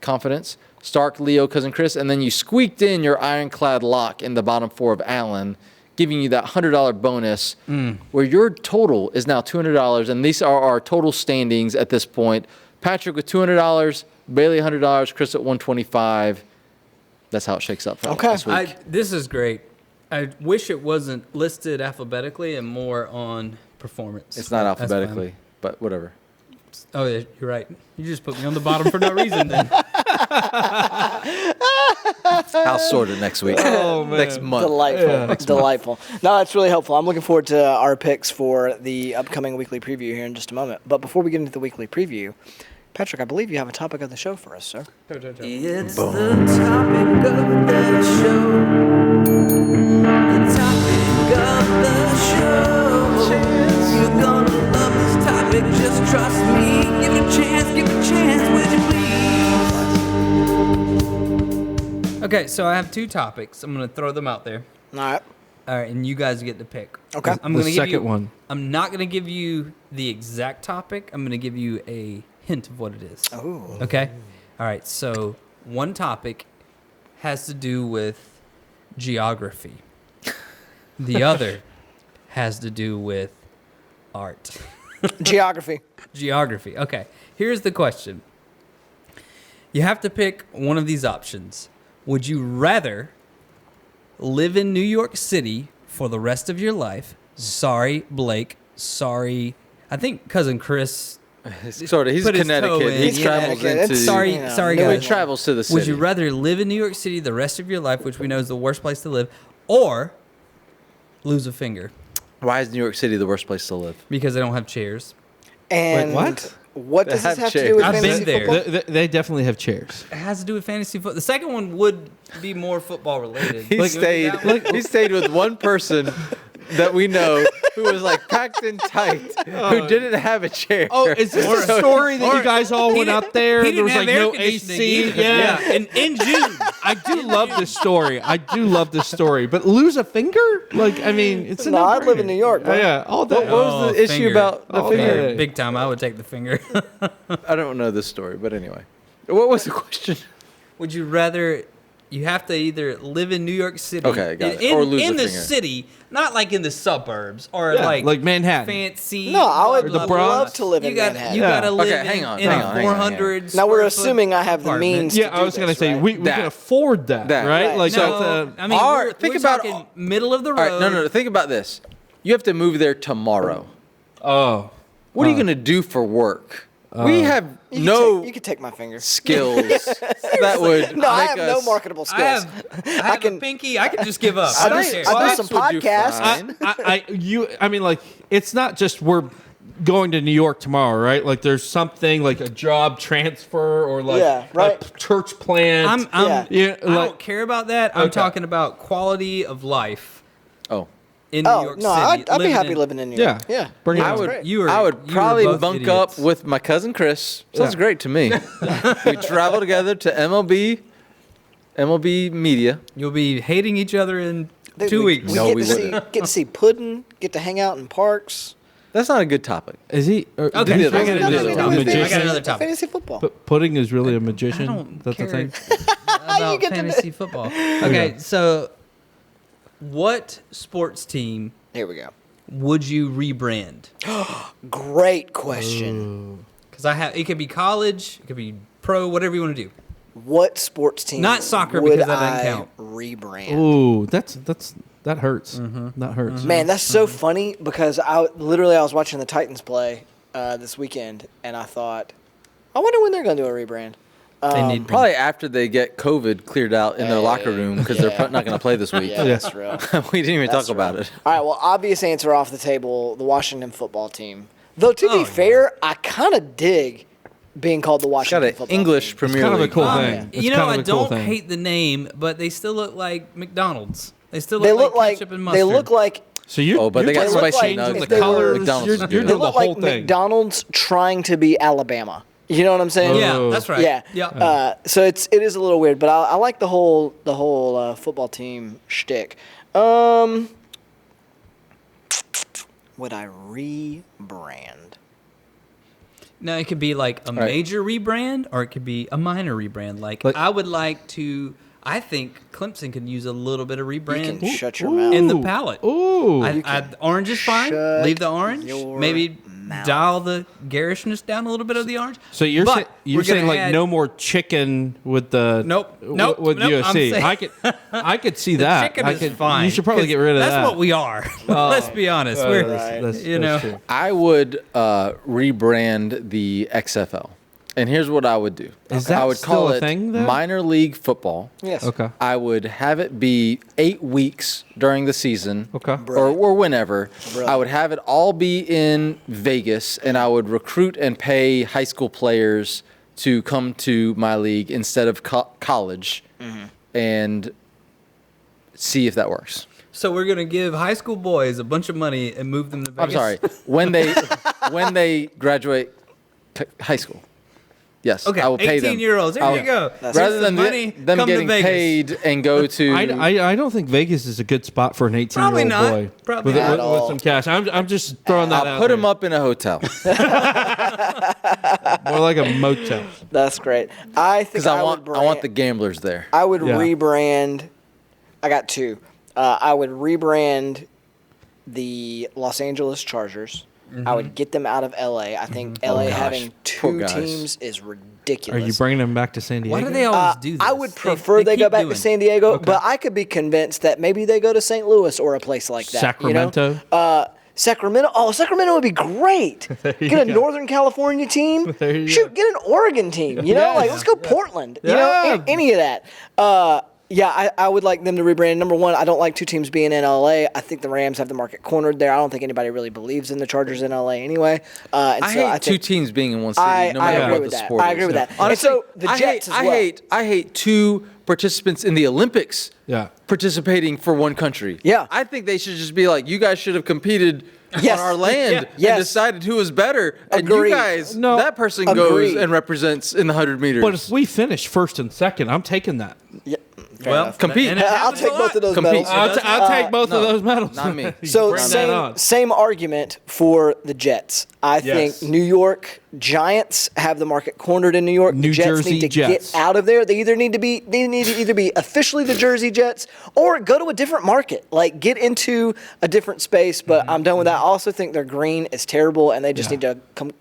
confidence. Stark, Leo, Cousin Chris, and then you squeaked in your ironclad lock in the bottom 4 of Allen, giving you that $100 bonus, where your total is now $200, and these are our total standings at this point. Patrick with $200, Bailey $100, Chris at $125. That's how it shakes up for this week.
This is great. I wish it wasn't listed alphabetically and more on performance.
It's not
That's
alphabetically,
fine.
but whatever.
Oh, yeah, you're right. You just put me on the bottom for no reason then.
I'll sort it next week.
Oh, man.
Next month.
Delightful. No, that's really helpful. I'm looking forward to our picks for the upcoming weekly preview here in just a moment. But before we get into the weekly preview, Patrick, I believe you have a topic of the show for us, sir.
It's the topic of the show. The topic of the show. You're gonna love this topic, just trust me. Give it a chance, would you please? Okay, so I have 2 topics. I'm gonna throw them out there.
All right.
All right, and you guys get to pick.
Okay.
I'm
The
gonna give
second
you,
one.
I'm not gonna give you the exact topic. I'm gonna give you a hint of what it is.
Oh.
Okay. All right. So one topic has to do with geography. The other has to do with art.
Geography.
Geography. Okay. Here's the question. You have to pick one of these options. Would you rather live in New York City for the rest of your life? Sorry, Blake. Sorry. I think Cousin Chris.
Sort of. He's
Put his toe
Connecticut.
in.
He
He's
travels
Connecticut.
into.
Sorry,
You know,
sorry,
no,
He
guys.
travels to the city.
Would you rather live in New York City the rest of your life, which we know is the worst place to live, or lose a finger
Why is New York City the worst place to live?
because they don't have chairs?
And
what?
What does
They
this
have
have to do
chairs.
with
I've been
fantasy
there.
football?
They definitely have chairs.
It has to do with fantasy football. The second one would be more football related.
He stayed. He stayed with one person that we know who was like packed in tight, who didn't have a chair.
Oh, is this the story that you guys all went out there?
He
There
didn't
was
have
like
air
no
conditioning
AC.
either.
Yeah.
In June.
I do love this story. I do love this story. But lose a finger? Like, I mean, it's a
No, I
no-brainer.
live in New York, bro.
Yeah, all day.
What was the issue
finger.
about the
Oh,
finger?
yeah.
Big time. I would take the finger.
I don't know this story, but anyway. What was the question?
Would you rather? You have to either live in New York City,
Okay, got it.
in,
Or lose
in
a
the
finger.
city, not like in the suburbs or
Yeah,
like
like Manhattan.
fancy.
No, I would
blah,
the
blah,
Bronx.
blah.
love to live in
You got
Manhattan.
you
Yeah.
got to live
Okay, hang on,
in
hang
a
on, hang on, hang on.
400.
Now we're
square
assuming
foot
I have the
apartment.
means.
Yeah,
to
I
do
was going to
this,
say,
right?
we
That.
can afford that,
That.
right?
Right.
Like,
No, I mean,
Our-
we're,
think
we're
about-
talking middle of the
All
road.
right, no. Think about this. You have to move there tomorrow.
oh.
What are you going to do for work? We have
You could take my finger.
skills that would
No, I
make
have no
us.
marketable skills.
I have
can-
a pinky. I can just give up.
I
I don't
do-
care.
I do
Flex
some
would do
podcasts.
fine.
I mean, like, it's not just we're going to New York tomorrow, right? Like, there's something like a job transfer or like
Yeah, right.
a church plant.
I'm
yeah,
I
like,
don't care about that. I'm
Okay.
talking about quality of life
Oh,
in New
Oh
York
no,
City.
I'd be happy living in New York.
Yeah.
Yeah,
Bring it
I
on.
would.
great.
You were-
I would
you were
probably
both
bunk
idiots.
up with my cousin Chris. Sounds
Yeah.
great to me. We travel together to MLB Media.
You'll be hating each other in
Dude,
2 weeks.
We
No,
get
we
to see,
wouldn't.
get to see pudding. Get to hang out in parks.
That's not a good topic.
Is he?
Okay,
I got
I
another
got another
topic.
topic.
Magician?
I got another topic.
Fantasy football.
But pudding is really a magician.
I don't
That's the
care
thing.
about
get to
fantasy football. Okay, so what sports team
Here we go.
would you rebrand?
Great question.
Because it could be college, it could be pro, whatever you want to do.
What sports team?
Not soccer,
would
because that doesn't
I
count.
Rebrand.
Ooh, that hurts. That hurts.
Man, that's so funny because I was watching the Titans play this weekend, and I thought, I wonder when they're going to do a rebrand.
They need
Probably after they get COVID cleared out in their locker room because they're not going to play this week.
Yeah, that's real.
We didn't even
That's
talk about
real.
it.
All right, well, obvious answer off the table, the Washington football team. Though, to be fair, I kind of dig being called the
Got
Washington
an
football
English
team.
Premier
kind of a
League.
cool
Oh,
thing. It's
You know,
kind
I
of a cool
don't
thing.
hate the name, but they still look like McDonald's. They still
They
look
look like
ketchup and mustard.
they look like
So you,
Oh, but they
you're
got
talking
spicy
about
nuggets.
changing
If
the
they were-
colors.
McDonald's
You're,
is
you're
good.
doing
they
the
look
whole
like
thing.
McDonald's trying to be Alabama. You know what I'm saying?
Yeah,
Oh.
that's right.
Yeah.
Yeah.
So it is a little weird, but I like the whole football team shtick. Would I rebrand?
No, it could be like a major rebrand or it could be a minor rebrand. Like I would like to. I think Clemson could use a little bit of rebrand.
You can shut your mouth.
In the palette.
Ooh.
Orange is fine.
shut
Leave the orange.
your
Maybe
mouth.
dial the garishness down a little bit of the orange.
So you're
But
you're
we're gonna
saying like
add-
no more chicken with the with
I'm
USC.
saying-
I could see
The
that.
chicken is fine.
You should probably
'cause
get rid of
that's
that.
what we are. Let's be honest. We're
That's true.
I would rebrand the XFL. And here's what I would do.
Is that
I would
still
call
a
it
thing, though?
minor league football.
Yes.
Okay.
I would have it be 8 weeks during the season.
Okay.
Or whenever. I would have it all be in Vegas, and I would recruit and pay high school players to come to my league instead of college and see if that works.
So we're gonna give high school boys a bunch of money and move them to Vegas.
I'm sorry. When they graduate high school. Yes,
Okay,
I will pay them.
18-year-olds. There you go.
Rather than
money,
them
come to
getting
Vegas.
paid and go to.
I don't think Vegas is a good spot for an 18-year-old
Probably not.
boy
Probably
with,
not
with,
at
with
all.
some cash. I'm just throwing that
I'll
out
put
there.
them up in a hotel
More like a motel.
That's great. I think
because I want
would
the gamblers there.
I would
Yeah.
rebrand. I got two. I would rebrand the Los Angeles Chargers. I would get them out of LA. I think LA
gosh.
having
Poor
two
guys.
teams is
Are
ridiculous.
you bringing them back to San Diego?
Why do they always do this?
I would prefer they go
keep
back
doing
to
it.
San Diego, but I could be convinced that maybe they go to St. Louis or a place like that.
Sacramento?
You know? Sacramento. Oh, Sacramento would be great. Get a Northern California team.
There you
Shoot,
go.
get an Oregon team. You know,
Yes.
like let's go Portland. You
Yeah.
know, any of that. Yeah, I would like them to rebrand. Number one, I don't like two teams being in LA. I think the Rams have the market cornered there. I don't think anybody really believes in the Chargers in LA anyway. And
I
so
hate two
think
teams being in one city, no
I
matter
agree
what
with
the
that.
sport
I
is.
agree with that.
Honestly,
And so the Jets as well.
I hate two participants in the Olympics participating for one country.
Yeah.
I think they should just be like, you guys should have competed
Yes.
on our land
Yeah.
and
Yes.
decided who was better. And
Agreed.
you guys,
No.
that person
Agreed.
goes and represents in the 100 meters.
But if we finish first and second, I'm taking that.
Yeah, fair
Well,
enough.
Compete.
and it
I'll
happens a
take both
lot.
of those
Compete.
medals.
I'll take both of
no,
those medals.
not me.
So
Bring that on.
same argument for the Jets. I
Yes.
think New York Giants have the market cornered in New York.
New
the Jets
Jersey
need to
Jets.
get out of there. They need to either be officially the Jersey Jets or go to a different market. Like get into a different space. But I'm done with that. I also think their green is terrible, and they just need to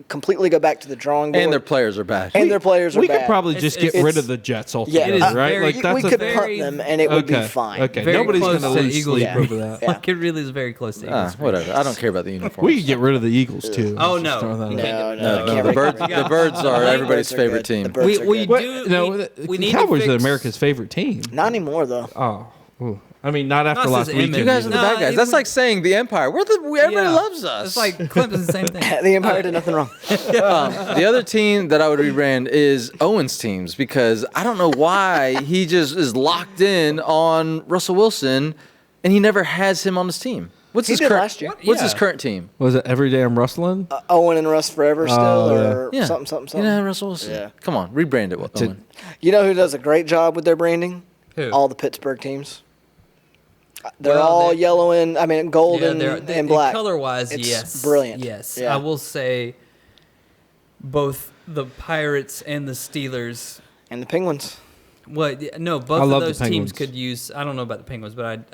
completely go back to the drawing board.
And their players are bad.
And their players are
We
bad.
could probably just get
it's-
rid of the Jets
Yeah,
altogether,
It is
right?
very-
Like
we
that's
could
a
punt them, and it would be fine.
Okay,
Very
nobody's
close
going to
to
lose
Eagles
sleep
Yeah.
over that.
Yeah.
Like it really is very close to Eagles.
Whatever. I don't care about the uniforms.
We could get rid of the Eagles too.
Oh,
Let's just
no.
throw that
You
out.
can't
No,
No,
can't
the
really-
birds. The birds are everybody's
Birds are
favorite
good.
team.
The birds
We
are
we
good.
What?
do.
No,
we
the
need
Cowboys
to fix,
are America's favorite team.
Not anymore though.
Oh, ooh. I mean, not after
Not
last
since
weekend.
Emmett.
You guys are the
No,
bad guys.
it
That's
would-
like saying the Empire. Everybody
Yeah.
loves us.
It's like Clemson's the same thing.
The Empire did nothing wrong.
The other team that I would rebrand is Owen's teams because I don't know why he just is locked in on Russell Wilson and he never has him on his team. What's
He
his
did
current?
last year.
What's his
Yeah.
current team?
Was it every day I'm rustling?
Owen and Russ forever still, or
Yeah,
something.
You know Russell Wilson.
Yeah.
Come on, rebrand it. Owen.
You know who does a great job with their branding?
Who?
All the Pittsburgh teams. They're
Well,
all
they-
yellow and gold and black.
Color-wise,
It's
yes,
brilliant.
Yes,
Yeah.
I will say both the Pirates and the Steelers.
And the Penguins.
Well, no,
I
both of
love the
those teams
Penguins.
could use. I don't know about the Penguins, but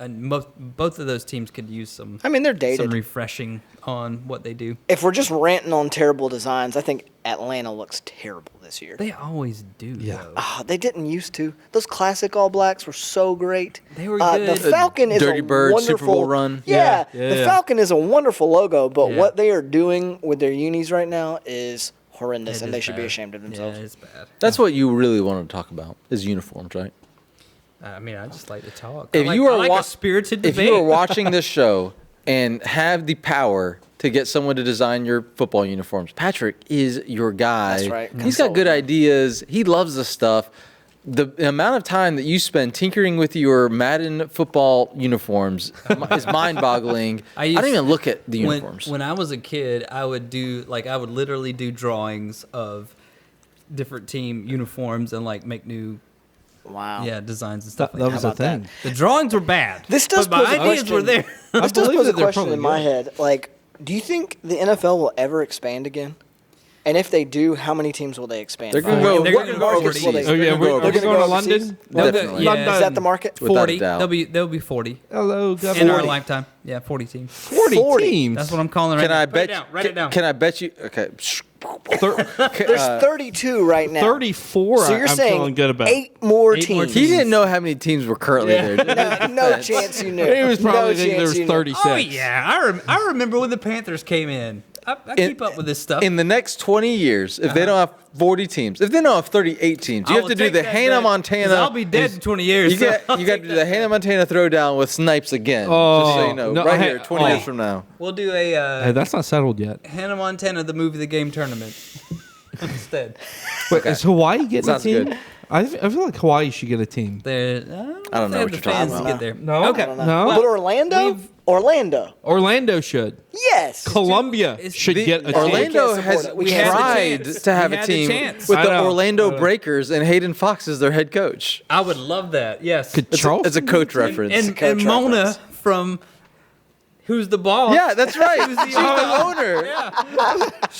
both of those teams could use some.
I mean, they're
some
dated.
refreshing on what they do.
If we're just ranting on terrible designs, I think Atlanta looks terrible this year.
They always do.
Yeah.
Though.
Ah, they didn't used to. Those classic All Blacks were so great.
They were
The
good.
Falcon is
Dirty
a
Bird
wonderful
Super Bowl run.
Yeah,
Yeah,
the
yeah.
Falcon is a wonderful logo, but
Yeah.
what they are doing with their unis right now is horrendous,
It
and
is
they should be
bad.
ashamed of themselves.
Yeah, it's bad.
That's what you really wanted to talk about is uniforms, right?
I mean, I just like to talk.
If
I like,
you are
I like
wa-
a spirited
If
debate.
you are watching this show and have the power to get someone to design your football uniforms, Patrick is your guy.
That's right.
He's got good ideas. He loves this stuff. The amount of time that you spend tinkering with your Madden football uniforms is mind-boggling. I don't even look at the uniforms.
When I was a kid, I would literally do drawings of different team uniforms and like make new
Wow.
designs and stuff.
That
like
was
that.
a thing.
The drawings were bad.
This does
but my
pose a
ideas
question.
were there.
This does
believe
pose a
that they're
question
probably
in my
good.
head. Like, do you think the NFL will ever expand again? And if they do, how many teams will they expand?
They're gonna
by?
go-
And
they're
what
gonna go
markets will
overseas.
they?
Oh yeah,
gonna go
we're
overseas.
going to
overseas?
London.
They'll go-
Definitely.
yeah.
Is that the market?
Without a
40.
doubt.
There'll be 40
Hello,
in
Governor.
our lifetime. Yeah, 40 teams.
40 teams.
That's what I'm calling right
Can
now.
I bet?
Write it down.
Can I bet you? Okay.
There's 32 right now.
34.
So you're
I'm
saying
feeling good about.
8 more
8 more
teams.
He didn't know how many teams were currently there. did he?
No chance you knew.
He was probably
no
thinking there
chance
was
you knew.
36.
Oh yeah, I remember when the Panthers came in. I keep up with this stuff.
In the next 20 years, if they don't have 40 teams, if they don't have 38 teams, you
I
have
will
to do
take
the
that
Hannah
bet, 'cause
Montana.
I'll be dead in 20 years.
You got to do the Hannah Montana throwdown with Snipes again. just so you know,
no,
right
I-
here, 20 years from now.
We'll do a
Hey, that's not settled yet.
Hannah Montana the movie the game tournament instead.
Wait, is Hawaii getting
Sounds
a team?
good.
I feel like Hawaii should get a team.
There,
I don't know what
the
you're talking
fans
about.
Get there.
No?
Okay.
I don't know.
But Orlando? Orlando.
Orlando should.
Yes.
Columbia
it's-
should get a team.
Orlando
We can't
has
support it. We
had the
tried
chance.
to have
We
a
had the
team
chance.
with
I
the
know.
Orlando Breakers and Hayden Fox as their head coach.
I would love that. Yes.
Could Charleston
It's a coach reference.
and
coach
Mona
reference.
from Who's the Boss?
Yeah, that's right.
Who's the
She's the owner.
Yeah.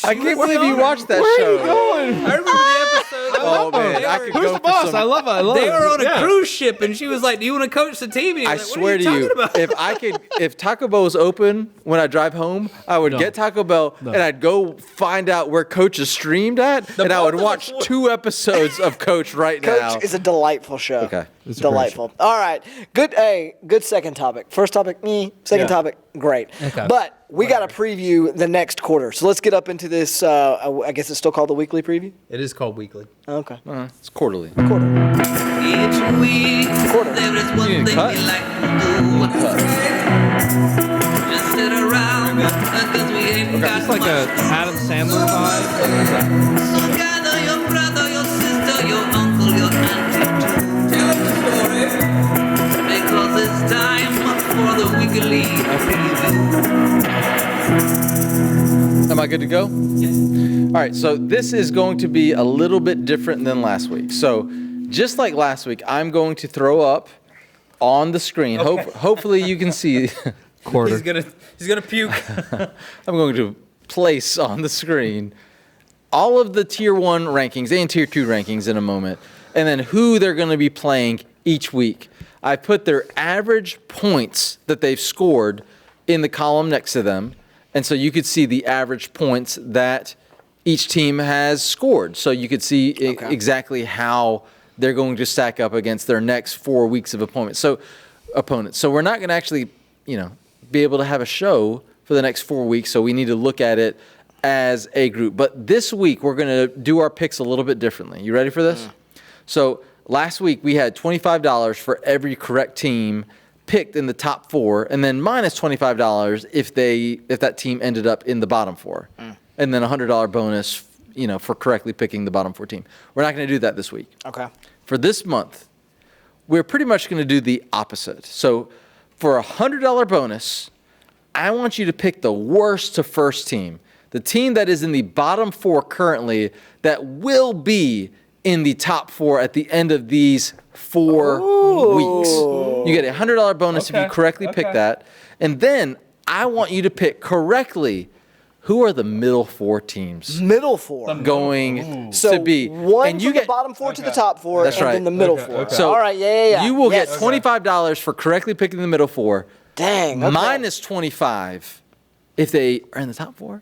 I can't believe you watched that show.
I remember the episode.
Oh man, I could
Who's
go
the
for
boss?
some.
I love it. I love
They
it.
were on a
Yeah.
cruise ship, and she was like, "Do you want to coach the team?" And he
I
was like,
swear
what
to
are you
you,
talking about?
if Taco Bell was open when I drive home, I would get Taco Bell and I'd go find out where Coach is streamed at, and I would
both of
watch
us-
2 episodes of Coach right now.
Coach is a delightful show.
Okay.
It's a great
Delightful. All right. Good. Hey, good second topic. First topic, second topic, great.
Okay.
But we got to preview the next quarter. So let's get up into this. I guess it's still called the weekly preview.
It is called weekly.
Okay.
It's quarterly.
Quarter.
Each week,
Quarter.
there is one
You
thing
cut?
we like to do. Just sit around, because we ain't got
It's like a
much.
Adam Sandler vibe.
So gather your brother, your sister, your uncle, your auntie too. Tell them the story. Because it's time for the weekly preview.
Am I good to go?
Yes.
All right, so this is going to be a little bit different than last week. So, just like last week, I'm going to throw up on the screen. Hopefully, you can see.
Quarter.
He's gonna puke.
I'm going to place on the screen all of the Tier 1 rankings and Tier 2 rankings in a moment, and then who they're going to be playing each week. I put their average points that they've scored in the column next to them, and so you could see the average points that each team has scored. So you could see exactly how they're going to stack up against their next 4 weeks of opponents. So we're not going to actually, be able to have a show for the next 4 weeks. So we need to look at it as a group. But this week we're going to do our picks a little bit differently. You ready for this? So last week we had $25 for every correct team picked in the top 4, and then minus $25 if that team ended up in the bottom 4, and then a $100 bonus, for correctly picking the bottom 4 team. We're not going to do that this week.
Okay.
For this month, we're pretty much going to do the opposite. So for a $100 bonus, I want you to pick the worst to first team, the team that is in the bottom 4 currently that will be in the top 4 at the end of these 4 weeks. You get a $100 bonus if you correctly pick that. And then I want you to pick correctly who are the middle 4 teams
Middle 4.
going
So
to be.
one
and you
from the
get
bottom 4 to the top 4,
That's
and
right.
then the middle 4.
So
all right, yeah.
You will
Yes.
get $25 for correctly picking the middle 4.
Dang. Okay.
Minus 25 if they are in the top 4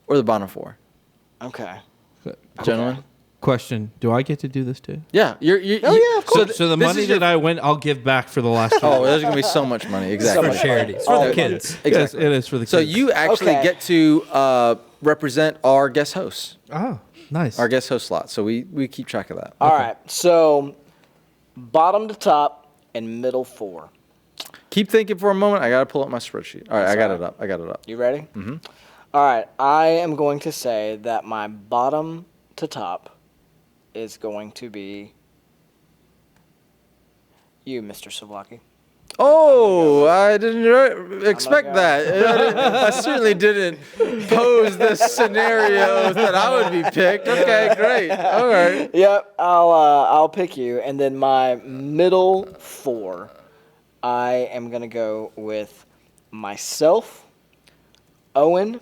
or the bottom 4.
Okay.
Gentlemen?
Question: do I get to do this too?
Yeah.
Oh, yeah, of course.
So the
this
money
is your-
that I win, I'll give back for the last.
Oh, there's going to be so much money. Exactly.
for charity. It's for the kids.
Exactly.
Yes, it is for the kids.
So you actually
Okay.
get to represent our guest hosts,
Oh, nice.
our guest host slot. So we keep track of that.
All right. So bottom to top and middle 4.
Keep thinking for a moment. I got to pull up my spreadsheet. All right, I got it up.
You ready? Mm-hmm. All right. I am going to say that my bottom to top is going to be you, Mr. Savlaki.
Oh, I didn't expect
go.
that. I certainly didn't pose this scenario that I would be picked. Okay, great. All right.
Yep. I'll pick you, and then my middle 4, I am gonna go with myself, Owen,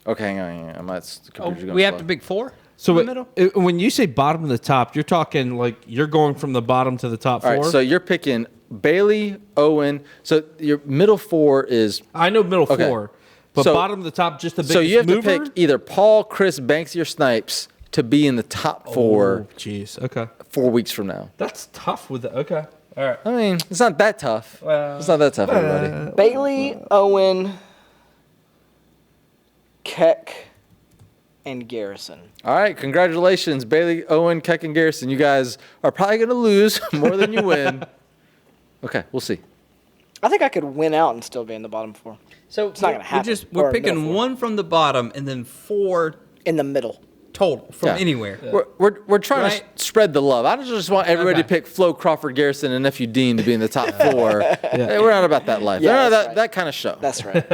Okay, hang on. My computer's going
We have
slow.
to pick 4?
So
in the middle?
when you say bottom to the top, you're talking like you're going from the bottom to the top
All
4?
right, so you're picking Bailey, Owen. So your middle 4 is.
I know middle
Okay.
4, but
So-
bottom to the top, just the biggest
So you have
mover?
to pick either Paul, Chris, Banksy, or Snipes to be in the top 4
Oh, jeez. Okay.
4 weeks from now.
That's tough with it. Okay. All right.
I mean, it's not that tough. It's not that tough, everybody.
Bailey, Owen, Keck, and Garrison.
All right, congratulations, Bailey, Owen, Keck, and Garrison. You guys are probably going to lose more than you win. Okay, we'll see.
I think I could win out and still be in the bottom 4.
So
It's not gonna happen.
We're
Or middle
picking
4.
1 from the bottom and then 4
In the middle.
total from
Yeah.
anywhere.
We're trying
Right.
to spread the love. I just want everybody to
Okay.
pick Flo, Crawford, Garrison, and nephew Dean to be in the top 4. Hey, we're not about that life.
Yeah,
We're not
that's right.
that kind of show.
That's right.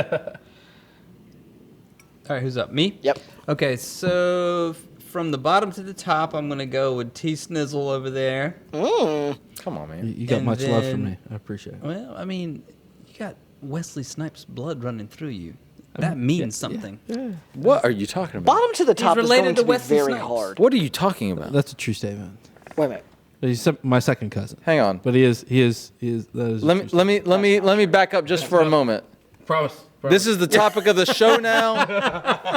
All right, who's up? Me?
Yep.
Okay, so from the bottom to the top, I'm going to go with T Snizzle over there.
Come on, man.
You got
And
much love from
then-
me. I appreciate it.
Well, I mean, you got Wesley Snipes' blood running through you. That means something.
What are you talking about?
Bottom to the top is
related
going
to
to be
Wesley
very
Snipes.
hard.
What are you talking about?
That's a true statement.
Wait a minute.
He's my second cousin.
Hang on.
But he is. That is a
Let
true
me back up just for a moment.
Promise.
This is the topic of the show now.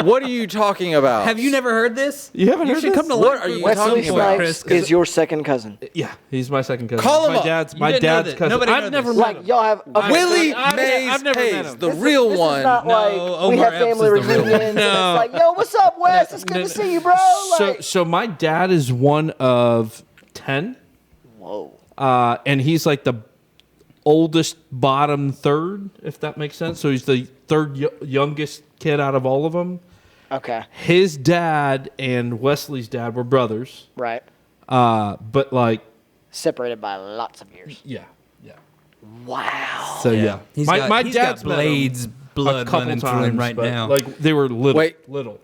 What are you talking about?
Have you never heard this?
You haven't
You
heard
should
this?
come to
What
Life
are
Group
you
at some
Wesley
talking
point,
about?
Snipes
Chris, 'cause
is your second cousin.
Yeah, he's my second cousin.
Call him
my
up.
dad's
You
my
didn't know
dad's
that.
cousin.
Nobody
I've
knows
never
this.
met
Like,
him.
y'all have... Okay,
Willie
I've
Mays
never met
Hayes,
him.
the real
this
one.
is not like we
Omar
have
Epps
family
is the real
reunions.
one.
And it's like, yo, what's up, Wes? It's good to see you, bro. Like,
So my dad is one of 10.
whoa.
And he's like the oldest bottom third, if that makes sense. So he's the third youngest kid out of all of them.
Okay.
His dad and Wesley's dad were brothers.
Right.
But like,
Separated by lots of years.
yeah.
Wow.
So yeah.
He's
my
got
dad's met him
Blades
a
blood
couple
running through
times,
him right
but,
now.
Like they were little.
Wait.
Little. At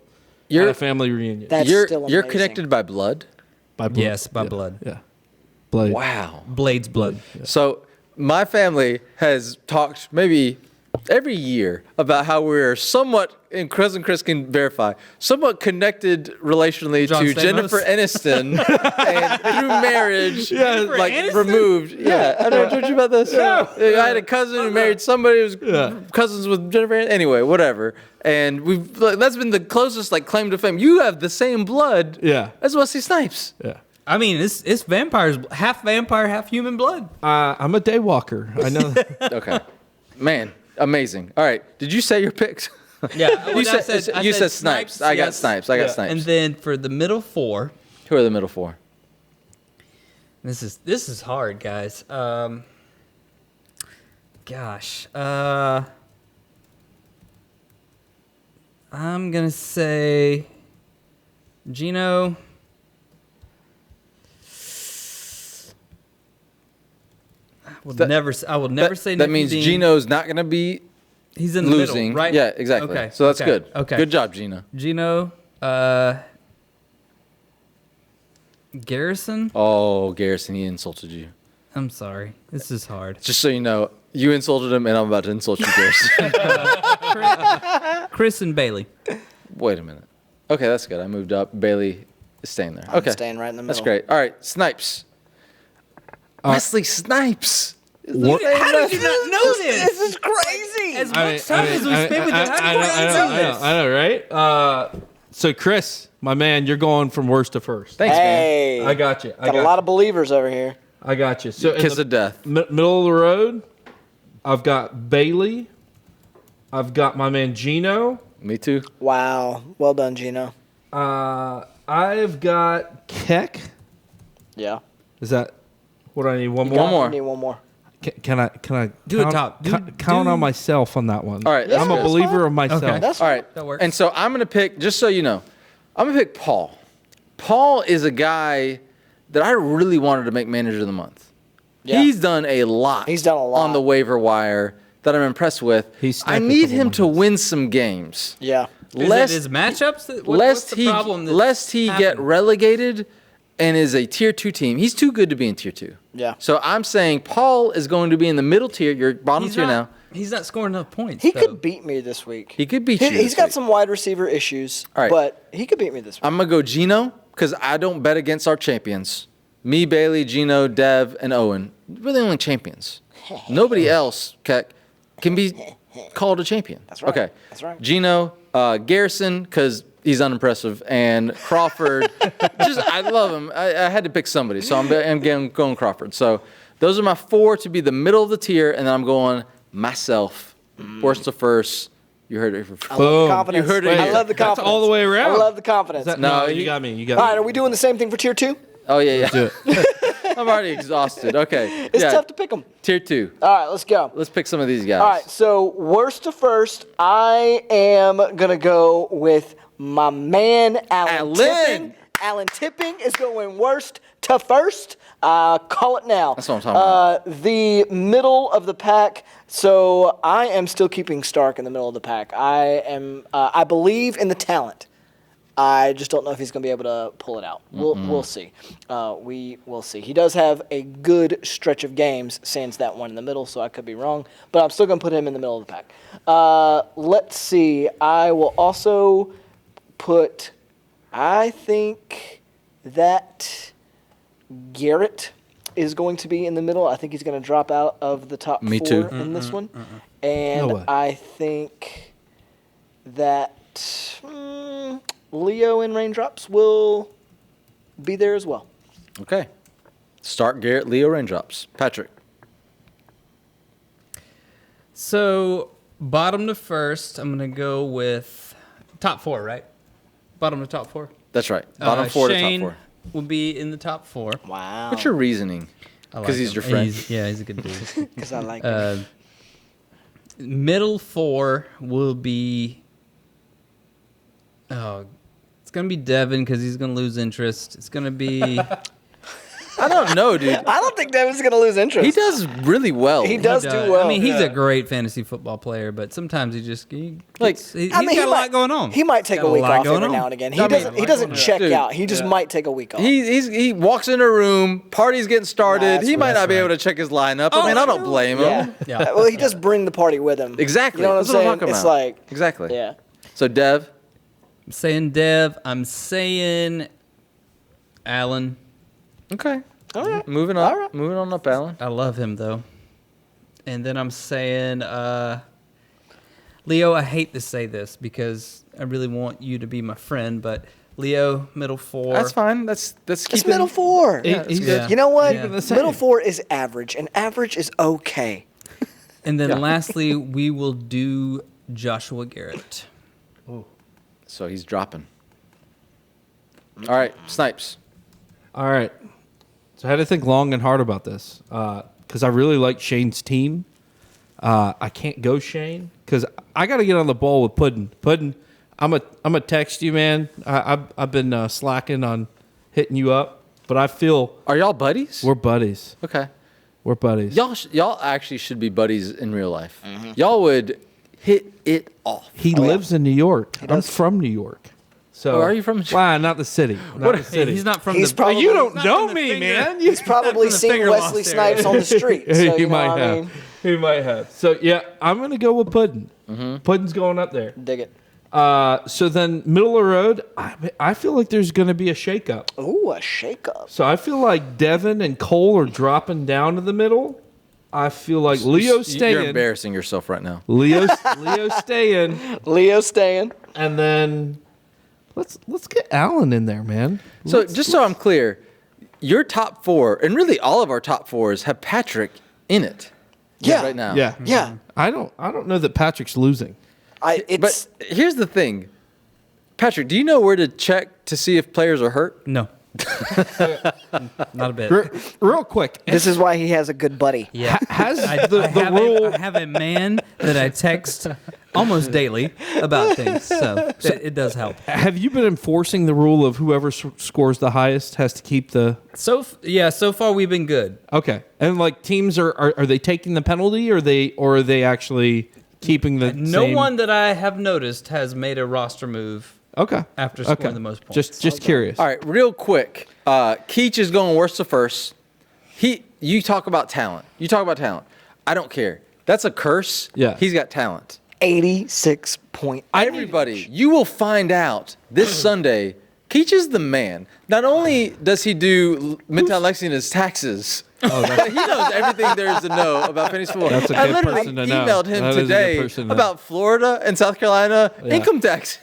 You're
a family reunion.
That's
you're
still
you're
amazing.
connected by blood.
By blood.
Yes, by
Yeah.
blood.
Yeah. Blade.
Wow.
Blades blood.
So my family has talked maybe every year about how we're somewhat, and Chris can verify, somewhat connected relationally
John
to
Stamos?
Jennifer Aniston, and through marriage, like
Aniston?
removed. Yeah, I never told you about this. No. I had a cousin who married somebody who was cousins with Jennifer Aniston. Anyway, whatever. And that's been the closest like claim to fame. You have the same blood as Wesley Snipes.
Yeah.
I mean, it's vampires, half vampire, half human blood.
I'm a day walker. I know.
Okay. Man, amazing. All right. Did you say your picks?
Yeah,
You said Snipes. I got Snipes. I got Snipes.
And then for the middle 4,
Who are the middle 4?
this is hard, guys. Gosh, I'm gonna say Gino. I will never say
that
Nicky
means
Dean.
Gino's not going to be
He's in the
losing,
middle, right?
Yeah, exactly.
Okay.
So that's
okay,
good.
Okay.
Good job, Gino.
Gino, Garrison.
Oh, Garrison, he insulted you.
I'm sorry. This is hard.
Just so you know, you insulted him, and I'm about to insult you, Garrison.
Chris and Bailey.
Wait a minute. Okay, that's good. I moved up. Bailey is staying there.
I'm
Okay,
staying right in the middle.
that's great. All right, Snipes. Wesley Snipes.
How did you not know this?
This is crazy.
As much time as we spent with you, how did you not know this?
I know, right? So Chris, my man, you're going from worst to first.
Thanks, man.
Hey.
I got you.
Got a lot of believers over here.
I got you. So in
Kiss
the
of death.
middle of the road, I've got Bailey. I've got my man Gino.
Me too.
Wow. Well done, Gino.
I've got Keck.
Yeah.
Is that what I need? One
One
more.
more.
I need one more.
Can I
Do a
count,
top.
count on myself on that one?
All right, that's
I'm a
good.
believer of myself.
Okay.
That's
All right.
That works.
And so I'm going to pick, just so you know, I'm going to pick Paul. Paul is a guy that I really wanted to make manager of the month.
Yeah.
He's done a lot.
He's done a lot.
on the waiver wire that I'm impressed with.
He's
I
sniped a
need
couple
him to
ones.
win some games.
Yeah.
Is
Lest
it his matchups? What's
lest
the
he
problem that's
lest he get
happened?
relegated and is a tier 2 team. He's too good to be in tier 2.
Yeah.
So I'm saying Paul is going to be in the middle tier. You're bottom
He's
tier
not.
now.
He's not scoring enough points.
He
though.
could beat me this week.
He could beat you.
He's
this
got
week.
some wide receiver issues,
All right.
but he could beat me this week.
I'm going to go Gino because I don't bet against our champions. Me, Bailey, Gino, Dev, and Owen. We're the only champions. Nobody else can be called a champion.
That's right.
Okay.
That's right.
Gino, Garrison, because he's unimpressive, and Crawford. I love him. I had to pick somebody, so I'm going Crawford. So those are my 4 to be the middle of the tier, and then I'm going myself, worst to first. You heard it.
I love the confidence.
You heard it
I
here.
love the confidence.
That's all the way around.
I love the confidence.
No,
you got me. You got
All
me.
right, are we doing the same thing for tier 2?
Oh yeah.
Do it.
I'm already exhausted. Okay.
It's tough to pick them.
Tier 2.
All right, let's go.
Let's pick some of these guys.
All right, so worst to first, I am going to go with my man, Alan Tipping. Alan Tipping is going worst to first. Call it now.
That's what I'm talking about.
The middle of the pack. So I am still keeping Stark in the middle of the pack. I believe in the talent. I just don't know if he's going to be able to pull it out. We'll see. We will see. He does have a good stretch of games, sans that one in the middle, so I could be wrong. But I'm still going to put him in the middle of the pack. Let's see. I will also put, I think that Garrett is going to be in the middle. I think he's going to drop out of the top
Me
4
too.
in this one. And
No way.
I think that Leo and Raindrops will be there as well.
Okay. Stark, Garrett, Leo, Raindrops. Patrick.
So bottom to first, I'm gonna go with top 4, right? Bottom to top 4.
That's right. Bottom 4
Shane
to top 4.
will be in the top 4.
Wow.
What's your reasoning?
I like
Because he's
him.
your friend.
He's a good dude.
Because I like him.
Middle 4 will be. Oh, it's gonna be Devin because he's gonna lose interest. It's gonna be.
I don't know, dude.
I don't think Devin's going to lose interest.
He does really well.
He does do well.
I mean, he's a great fantasy football player, but sometimes he's
Like,
he's
I mean,
got a lot going on.
He might take
Got
a week
lot
off
going
every
on.
now and again. He
I mean,
doesn't check
Dude,
out. He just might take a week off.
He walks in a room, party's getting started.
That's
He might
right.
not be able to check his lineup. I mean, I don't blame him.
Yeah. Well, he does bring the party with him.
Exactly.
You know what I'm
That's what I'm
saying?
talking
It's
about.
like,
Exactly.
yeah.
So, Dev.
I'm saying Dev. I'm saying Allen.
Okay.
All right.
Moving up. Moving on up, Alan.
I love him though. And then I'm saying Leo. I hate to say this because I really want you to be my friend, but Leo, middle 4.
That's fine. That's
It's
keeping
middle 4.
Yeah, that's
He's-
good.
You know what?
Yeah.
Middle 4 is average, and average is okay.
And then lastly, we will do Joshua Garrett.
So he's dropping. All right, Snipes.
All right. So I had to think long and hard about this because I really like Shane's team. I can't go Shane because I got to get on the ball with Puddin. Puddin, I'm a text you, man. I've been slacking on hitting you up, but I feel
Are y'all buddies?
we're buddies.
Okay.
We're buddies.
Y'all actually should be buddies in real life. Y'all would hit it off.
He lives in New York. I'm from New York. So
Oh, are you from-
Wow, not the city. Not the city.
He's not from
He's
the.
probably,
You don't
Not
know
from the
me,
finger.
man.
He's probably
From the
seen
finger
Wesley
lost area.
Snipes on the street. So,
he
you know
might
what I
have.
mean?
He might have. So yeah, I'm gonna go with Puddin. Puddin's going up there.
Dig it.
So then middle of the road, I feel like there's gonna be a shakeup.
Ooh, a shakeup.
So I feel like Devin and Cole are dropping down to the middle. I feel like Leo's
You're
staying.
embarrassing yourself right now.
Leo's staying,
Leo staying.
and then let's get Allen in there, man.
So just so I'm clear, your top 4, and really all of our top 4s have Patrick in it.
Yeah.
Right now.
Yeah,
Yeah.
I don't know that Patrick's losing.
It's
But here's the thing. Patrick, do you know where to check to see if players are hurt?
No. Not a bit.
Real quick,
this is why he has a good buddy.
Yeah.
has
I
the rule?
I have a man that I text almost daily about things, so it does help.
Have you been enforcing the rule of whoever scores the highest has to keep the?
So far we've been good.
Okay, and like teams are they taking the penalty or are they actually keeping the?
No
same?
one that I have noticed has made a roster move
Okay.
after scoring the most points.
Just curious.
All right, real quick. Keach is going worst to first. You talk about talent. I don't care. That's a curse.
Yeah.
He's got talent.
86 point.
Everybody, you will find out this Sunday. Keach is the man. Not only does he do Midtown Lexington's taxes, but he knows everything there is to know about fantasy football.
That's a
I
good
literally
person to know.
emailed him
That is a good
today
person to know.
about Florida and South Carolina income taxes.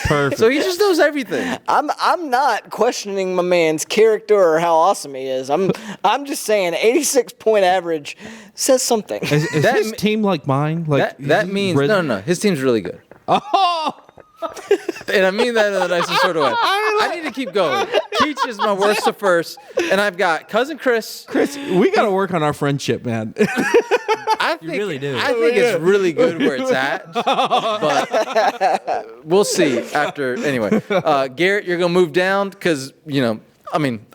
Perfect.
So he just knows everything.
I'm not questioning my man's character or how awesome he is. I'm just saying 86 point average says something.
Is
That
his
me-
team like mine? Like
That means no. His team's really good.
Oh,
And I mean that in the nicest sort of way. I need to keep going. Keach is my worst to first, and I've got cousin Chris.
Chris, we got to work on our friendship, man.
I think,
really do.
I think it's really good where it's at, but we'll see after. Anyway, Garrett, you're gonna move down because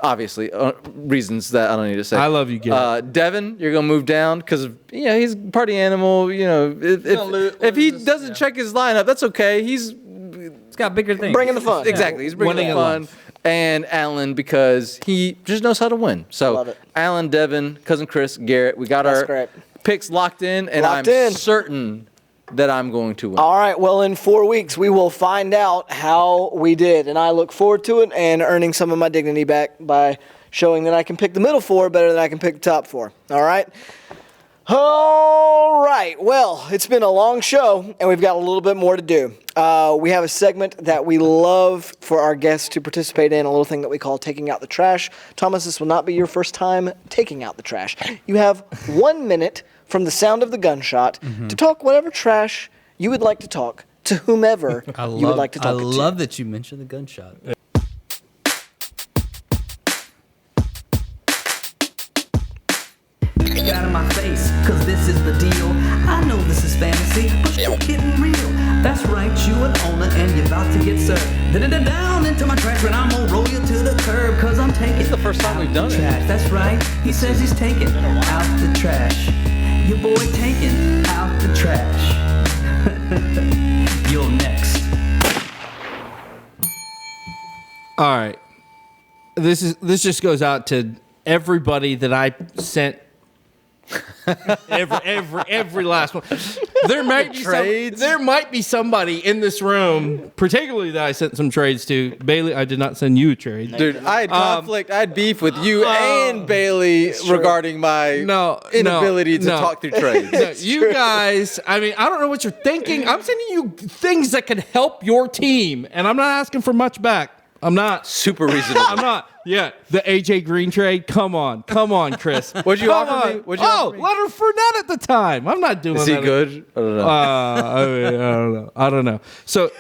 obviously reasons that I don't need to say.
I love you, Garrett.
Devin, you're gonna move down because he's a party animal. If he doesn't check his lineup, that's okay.
It's got bigger things.
Bringing the fun.
Exactly. He's bringing
Winning
the
in
fun.
life.
And Alan, because he just knows how to win. So,
Love it.
Alan, Devin, cousin Chris, Garrett, we got
That's
our
great.
picks locked in, and
Locked
I'm
in.
certain that I'm going to win.
All right, well, in 4 weeks, we will find out how we did. And I look forward to it and earning some of my dignity back by showing that I can pick the middle four better than I can pick the top four. All right? All right, well, it's been a long show, and we've got a little bit more to do. We have a segment that we love for our guests to participate in, a little thing that we call taking out the trash. Thomas, this will not be your first time taking out the trash. You have 1 minute from the sound of the gunshot to talk whatever trash you would like to talk to whomever you would like to talk
I
to.
love that you mentioned the gunshot.
Get out of my face, cause this is the deal. I know this is fantasy, but you're getting real. That's right, you an owner and you're about to get served. Down into my trash when I'm gonna roll you to the curb, cause I'm taking.
This is the first time we've done it.
trash. That's right, he says he's taking out the trash. Your boy taking out the trash. You're next.
All right. This just goes out to everybody that I sent. every last one. There might be somebody in this room, particularly that I sent some trades to. Bailey, I did not send you a trade.
Dude, I had conflict. I had beef with you and Bailey regarding my inability to talk through trades.
No, you guys, I mean, I don't know what you're thinking. I'm sending you things that can help your team, and I'm not asking for much back. I'm not.
Super reasonable.
I'm not. Yeah, the AJ Green trade. Come on, Chris.
What'd you offer me? What'd you offer me?
Leonard Fournette at the time. I'm not doing.
Is he
that.
good? I don't know.
I don't know. So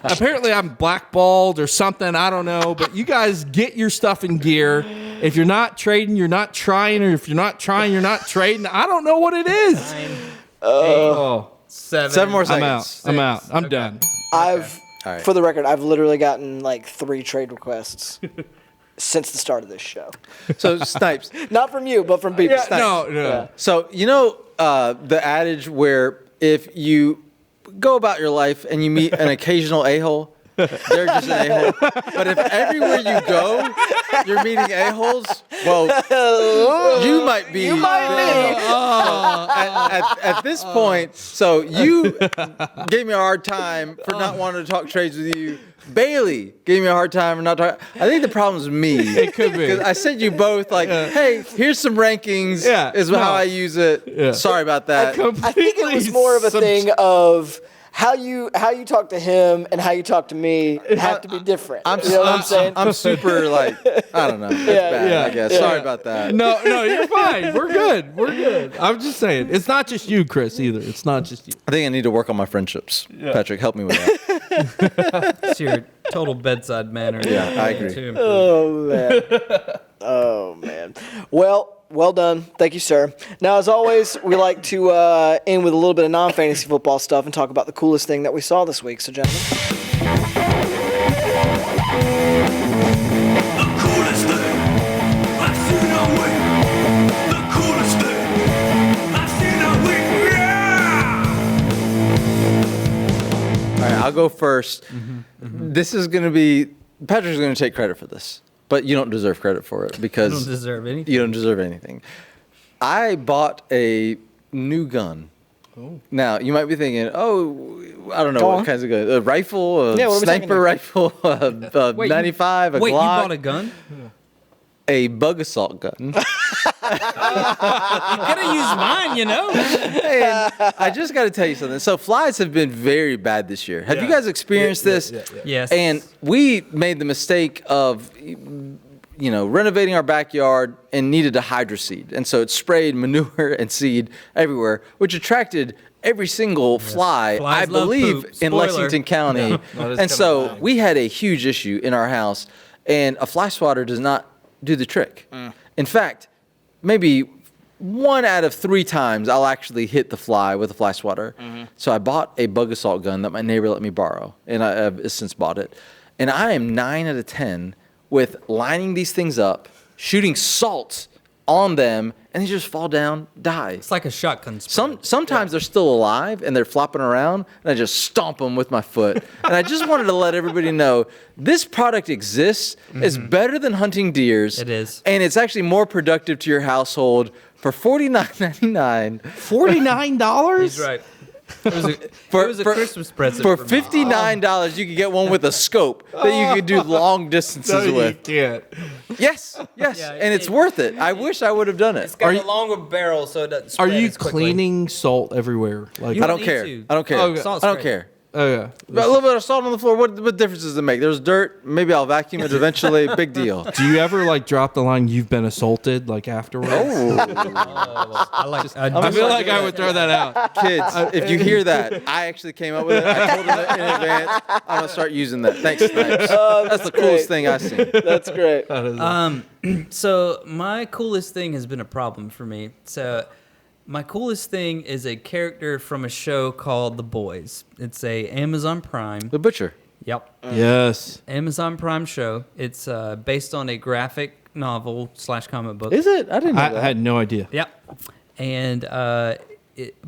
apparently I'm blackballed or something. I don't know. But you guys get your stuff in gear. If you're not trading, you're not trying. Or if you're not trying, you're not trading. I don't know what it is.
7 more seconds.
I'm out. I'm done.
Right.
For the record, I've literally gotten like 3 trade requests since the start of this show.
So Snipes.
Not from you, but from people.
No.
Yeah.
So the adage where if you go about your life and you meet an occasional a-hole, they're just an a-hole. But if everywhere you go, you're meeting a-holes, well, you might be. At this point, so you gave me a hard time for not wanting to talk trades with you. Bailey gave me a hard time for not talking. I think the problem's me.
It could be.
'Cause I sent you both like, hey, here's some rankings.
Yeah,
is how I use it.
Yeah.
Sorry about that.
I think it was more of a thing of how you talk to him and how you talk to me have to be different. You know what I'm saying?
I'm super like, I don't know. That's bad,
yeah,
I guess.
yeah.
Sorry about that.
No, you're fine. We're good. I'm just saying. It's not just you, Chris, either. It's not just you.
I think I need to work on my friendships. Patrick, help me with that.
It's your total bedside manner.
Yeah, I agree.
To improve.
Oh man. Well done. Thank you, sir. Now, as always, we like to end with a little bit of non-fantasy football stuff and talk about the coolest thing that we saw this week. So, gentlemen.
The coolest thing I've seen all week. The coolest thing I've seen all week. Yeah!
All right, I'll go first. This is going to be, Patrick's going to take credit for this, but you don't deserve credit for it because
You don't deserve anything.
you don't deserve anything. I bought a new gun. Now, you might be thinking, I don't know
Go
what
on.
kinds of guns. A rifle, a
Yeah, what are we talking
sniper rifle, a
Wait,
95, a
Wait,
Glock,
you bought a gun?
a bug assault gun.
You gotta use mine, you know?
And I just got to tell you something. So flies have been very bad this year. Have you guys experienced this?
Yes.
And we made the mistake of, renovating our backyard and needed a hydro seed. And so it sprayed manure and seed everywhere, which attracted every single fly,
Flies
I
love
believe,
poop.
in
Spoiler.
Lexington County. And so we had a huge issue in our house, and a fly swatter does not do the trick. In fact, maybe 1 out of 3 times I'll actually hit the fly with a fly swatter. So I bought a bug assault gun that my neighbor let me borrow, and I have since bought it. And I am 9 out of 10 with lining these things up, shooting salt on them, and they just fall down, die.
It's like a shotgun spray.
Sometimes they're still alive and they're flopping around, and I just stomp them with my foot. And I just wanted to let everybody know this product exists. It's better than hunting deers.
It is.
And it's actually more productive to your household for $49.99.
$49?
He's right. It was a Christmas present
For
for me.
$59, you could get one with a scope that you could do long distances with.
can't.
Yes,
Yeah,
and it's worth it. I wish I would have done it.
It's got a longer barrel so it doesn't
Are
spread
you
as quickly.
cleaning salt everywhere? Like,
You
I don't
need
care.
to.
I don't care.
Okay.
Salt's
I don't
great.
care.
oh yeah.
A little bit of salt on the floor. What difference does it make? There's dirt. Maybe I'll vacuum it eventually. Big deal.
Do you ever like drop the line "You've been assaulted" like afterwards? I feel like I would throw that out.
Kids, if you hear that, I actually came up with it. I told them in advance. I'm gonna start using that. Thanks, Snipes. That's the coolest thing I've seen.
That's great.
So my coolest thing has been a problem for me. So my coolest thing is a character from a show called The Boys. It's a Amazon Prime.
The butcher.
Yep.
Yes.
Amazon Prime show. It's based on a graphic novel / comic book.
Is it? I didn't know
I
that.
had no idea.
Yep. And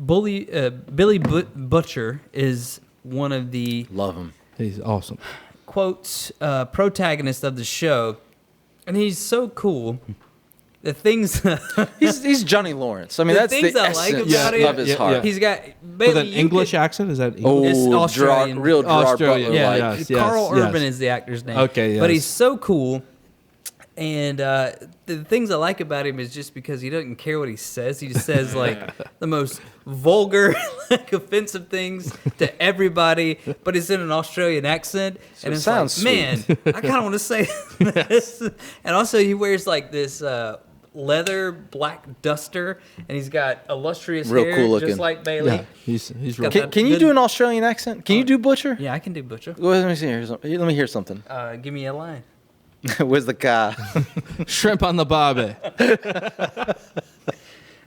Billy Butcher is one of the
Love him.
He's awesome.
quotes protagonist of the show, and he's so cool. The things
He's Johnny Lawrence. I mean,
The
that's
things
the
I like
essence
about it-
of his
Yeah,
heart.
yeah.
he's got
With
Bailey,
an
you
English
could-
accent? Is that English?
Oh,
It's Australian.
real Gerard
Australian.
Butler.
Yeah,
like.
yeah.
Carl
yes.
Urban is the actor's name.
Okay,
But
yes.
he's so cool. And the things I like about him is just because he doesn't care what he says. He just says like the most vulgar, like offensive things to everybody, but it's in an Australian accent. And
it
it's
sounds
like, man, I kind of want to say this. And also he wears like this leather black duster, and he's got illustrious
Real
hair,
cool looking.
just like Bailey.
Yeah, he's real.
got that
Can you
good-
do an Australian accent? Can you do butcher?
Yeah, I can do Butcher.
Go ahead, let me see. Let me hear something.
Give me a line.
Where's the car?
Shrimp on the barbie.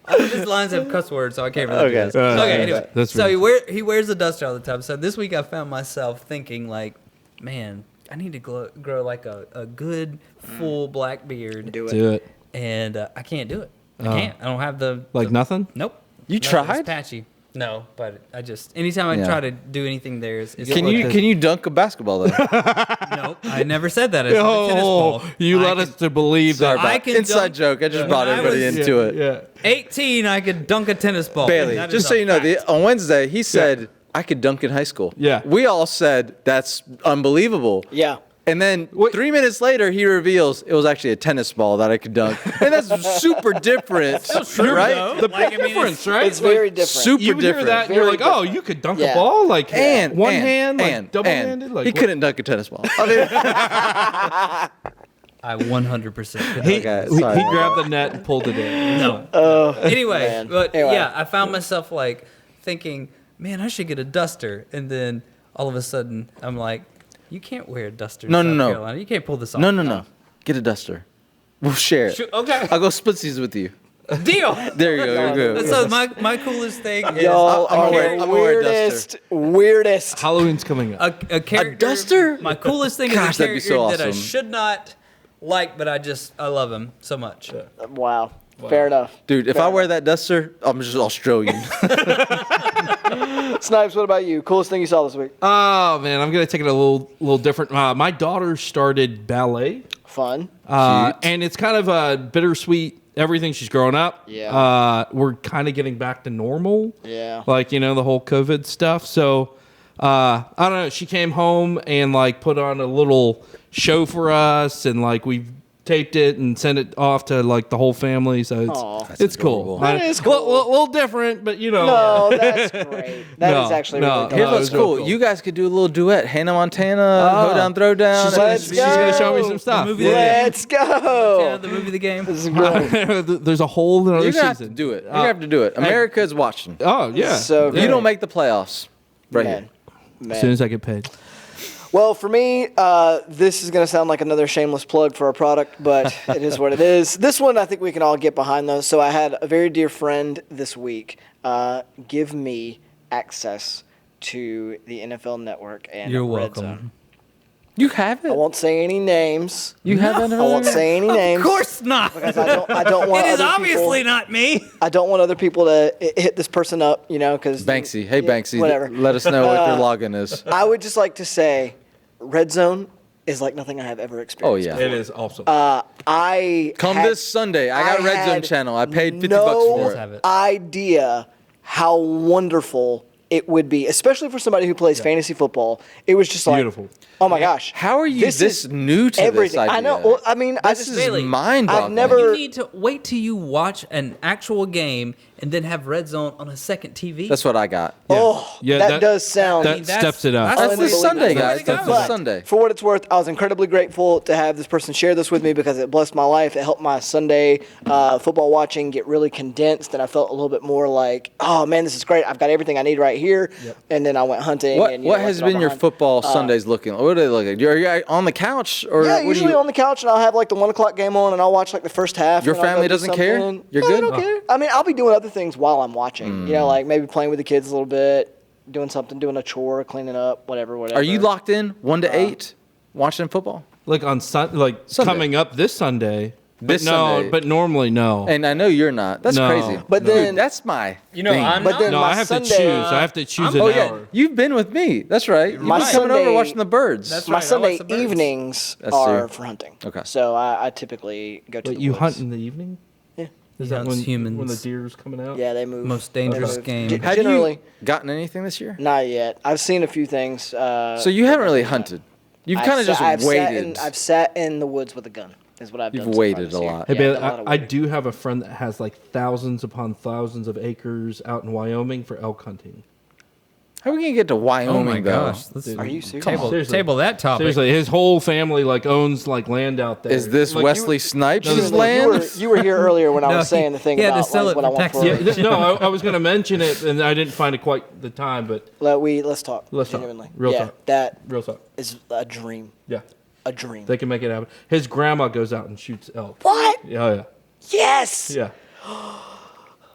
All of his lines have cuss words, so I can't really do
Okay.
this. Okay, anyway.
That's
So
right.
he wears a duster all the time. So this week I found myself thinking like, man, I need to grow like a good full black beard.
Do it.
Do it.
And I can't do it. I can't. I don't have the
Like
the-
nothing?
Nope.
You
No,
tried?
It's patchy. No, but I just anytime I
Yeah.
try to do anything there is
Can you dunk a basketball though?
nope. I never said that. It's a tennis ball.
You
I
led
could-
us to believe
Sorry
that.
I
about
can
inside
dunk-
joke. I just brought
When I
everybody
was-
into it.
Yeah.
18, I could dunk a tennis ball.
Bailey,
That
just
is
so
a
you know,
fact.
on Wednesday he said I could dunk in high school.
Yeah.
We all said that's unbelievable.
Yeah.
And then 3 minutes later, he reveals it was actually a tennis ball that I could dunk, and that's super different, right?
though. Like, I mean,
Difference, right?
It's very different.
Super
You hear
different.
that and you're
Very
like, oh, you could dunk
Yeah.
a ball? Like
And
one
and,
hand, like
and,
double-handed?
and
Like,
he
what-
couldn't dunk a tennis ball. I mean,
I 100% could.
He,
Okay,
he
sorry.
grabbed the net and pulled it in.
No. Anyway,
man.
but
Anyway.
yeah, I found myself like thinking, man, I should get a duster. And then all of a sudden, I'm like, you can't wear a duster in
No,
South
no, no.
Carolina. You can't pull this off.
no. Get a duster. We'll share it.
Okay.
I'll go splitsies with you.
Deal.
There you go. You're good.
So my coolest thing is
Y'all
I'm
are
gonna wear-
the
I'm gonna wear a
weirdest.
Halloween's coming up.
a character.
duster?
My coolest thing
Gosh,
is a
that'd be
character
so
that I
awesome.
should not like, but I love him so much.
Wow. Fair enough.
Dude, if I wear that duster, I'm just Australian.
Snipes, what about you? Coolest thing you saw this week?
Oh, man, I'm going to take it a little different. My daughter started ballet.
Fun.
And it's kind of a bittersweet everything. She's growing up.
Yeah.
We're kind of getting back to normal.
Yeah.
Like, the whole COVID stuff. So, I don't know. She came home and like put on a little show for us, and like we taped it and sent it off to like the whole family. So it's cool.
That is cool.
A little different, but
No, that's great. That is actually really cool.
Here's
it
what's
was real
cool.
cool.
You guys could do a little duet. Hannah Montana, Hoedown Throwdown.
She's gonna show me some stuff.
Let's go.
Yeah, the movie, the game.
This is great.
There's a whole another
You're gonna
season.
have to do it. You have to do it. America is watching.
Oh yeah.
So
You don't make the playoffs. Right
Man.
here.
As soon as I get paid.
Well, for me, this is going to sound like another shameless plug for our product, but it is what it is. This one, I think we can all get behind, though. So I had a very dear friend this week give me access to the NFL Network and
You're
Red
welcome.
Zone.
You have
I
it.
won't say any names.
You haven't.
I won't say any names.
Of course not.
Because I don't want
It is
other
obviously
people,
not me.
I don't want other people to hit this person up, because
Banksy. Hey, Banksy.
whatever.
Let us know what your login is.
I would just like to say, Red Zone is like nothing I have ever
Oh,
experienced.
yeah.
It is awesome.
I
Come
had-
this Sunday. I got Red Zone
had
channel. I paid $50
no
for
have
it.
it.
idea how wonderful it would be, especially for somebody who plays fantasy football. It was just like,
Beautiful.
oh my gosh.
How are you this
is
new to
everything.
this idea?
I know. Well, I mean, I
This
just
is
Bailey,
mind-boggling.
I've never-
You need to wait till you watch an actual game and then have Red Zone on a second TV.
That's what I got.
Oh,
Yeah,
that,
that-
does sound.
that steps it up.
That's this
unbelievable.
Sunday, guys.
Way to
That's
go.
this
But
Sunday.
for what it's worth, I was incredibly grateful to have this person share this with me because it blessed my life. It helped my Sunday football watching get really condensed, and I felt a little bit more like, oh man, this is great. I've got everything I need right here. And then I went hunting.
What
and,
what
left
has
it all
been your
behind.
football Sundays looking? What do they look like? Are you on the couch or
Yeah,
what do
usually
you?
on the couch, and I'll have like the 1 o'clock game on, and I'll watch like the first half.
Your
and I'll go
family
do
doesn't care?
something.
You're
No,
good?
I don't care. I mean, I'll be doing other things while I'm watching. Like maybe playing with the kids a little bit, doing something, doing a chore, cleaning up, whatever.
Are you locked in 1 to 8 watching football?
Like on
Sunday.
coming up this Sunday.
This
but no,
Sunday.
but normally no.
And I know you're not. That's
No.
crazy.
But
Dude,
then-
that's my thing.
I'm
But
not.
then
No,
my
I have
Sunday,
to choose. I have to choose an
Oh
hour.
yeah, you've been with me. That's right. You've
My
been coming over
Sunday-
watching the birds.
That's
my
right, I
Sunday
watch the birds.
evenings
That's
are
true.
for hunting.
Okay.
So I typically go to
But
the
you
woods.
hunt in the evening?
Yeah.
Is
He
that
hunts
when
humans.
the deer's coming out?
Yeah, they move.
Most
They
dangerous
move.
game.
Ge-
Have
Generally,
you gotten anything this year?
not yet. I've seen a few things.
So you haven't really hunted. You've kind of just waited.
I've sat in the woods with a gun. Is what I've
You've
done. so far
waited
this
a
year.
lot.
Hey,
Yeah,
Bailey,
done a lot of
I
waiting.
do have a friend that has like thousands upon thousands of acres out in Wyoming for elk hunting.
How are we gonna get to Wyoming
Oh my
though?
gosh. Let's
Are you serious?
table that topic.
Seriously, his whole family like owns like land out there.
Is this
Like,
Wesley Snipes'
No, no,
land?
You were here earlier when I
No,
was saying the thing
he had to
about
sell
like,
it
what I
for
want for
taxes.
it.
No, I was going to mention it, and I didn't find it quite the time, but
Let's talk.
Let's talk.
genuinely.
Real
yeah,
talk.
that
real talk.
is a dream.
Yeah,
A dream.
they can make it happen. His grandma goes out and shoots elk.
What?
Yeah, oh, yeah,
Yes.
yeah.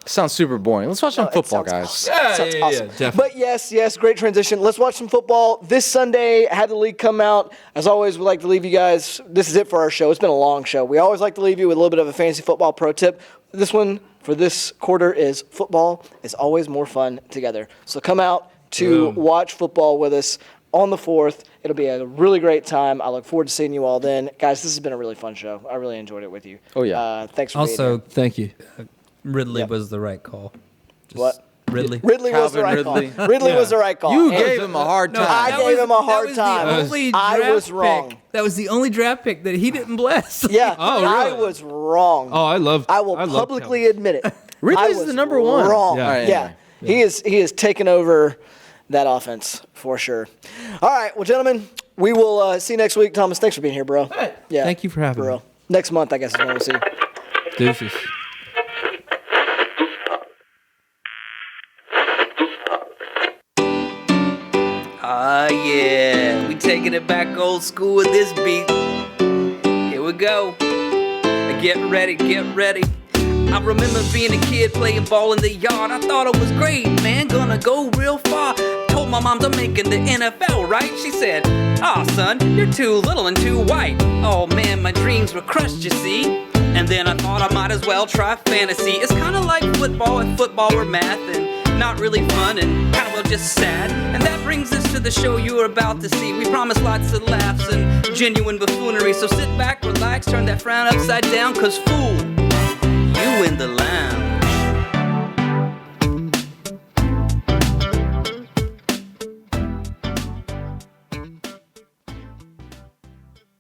Sounds super boring. Let's watch some
it
football,
sounds
guys.
awesome.
Yeah,
Sounds
yeah,
awesome.
definitely.
But yes, great transition. Let's watch some football. This Sunday, had the league come out. As always, we like to leave you guys. This is it for our show. It's been a long show. We always like to leave you with a little bit of a fantasy football pro tip. This one for this quarter is football is always more fun together. So come out to
Boom.
watch football with us on the 4th. It'll be a really great time. I look forward to seeing you all then. Guys, this has been a really fun show. I really enjoyed it with you.
Oh, yeah.
Thanks for being
Also,
here.
Thank you.
Ridley
Yep.
was the right call. Just
What?
Ridley.
Ridley was the
Calvin
right
Ridley.
call. Ridley was the right call.
You
And-
gave him a hard time.
I
That
gave
was-
him a
that
hard
was
time.
The only
I
draft
was wrong.
pick- That was the only draft pick that he didn't bless.
Yeah,
Oh,
I
really?
was wrong.
Oh, I love.
I will
love
publicly
Calvin.
admit it.
Ridley's
I was
the number one.
Wrong.
Yeah.
Yeah,
All
right, anyway.
he is taking over that offense for sure. All right, well, gentlemen, we will see you next week. Thomas, thanks for being here, bro. Yeah,
Thank you for having
bro.
me.
Next month, I guess is when we'll see you.
Deuces.
Ah, yeah. We taking it back old school with this beat. Here we go. Get ready, get ready. I remember being a kid playing ball in the yard. I thought it was great, man, gonna go real far. Told my mom I'm making the NFL, right? She said, "Aw, son, you're too little and too white." Oh man, my dreams were crushed, you see. And then I thought I might as well try fantasy. It's kinda like football if football were math, and not really fun and kinda well just sad. And that brings us to the show you are about to see. We promise lots of laughs and genuine buffoonery. So sit back, relax, turn that frown upside down, cause fool, you you in the line.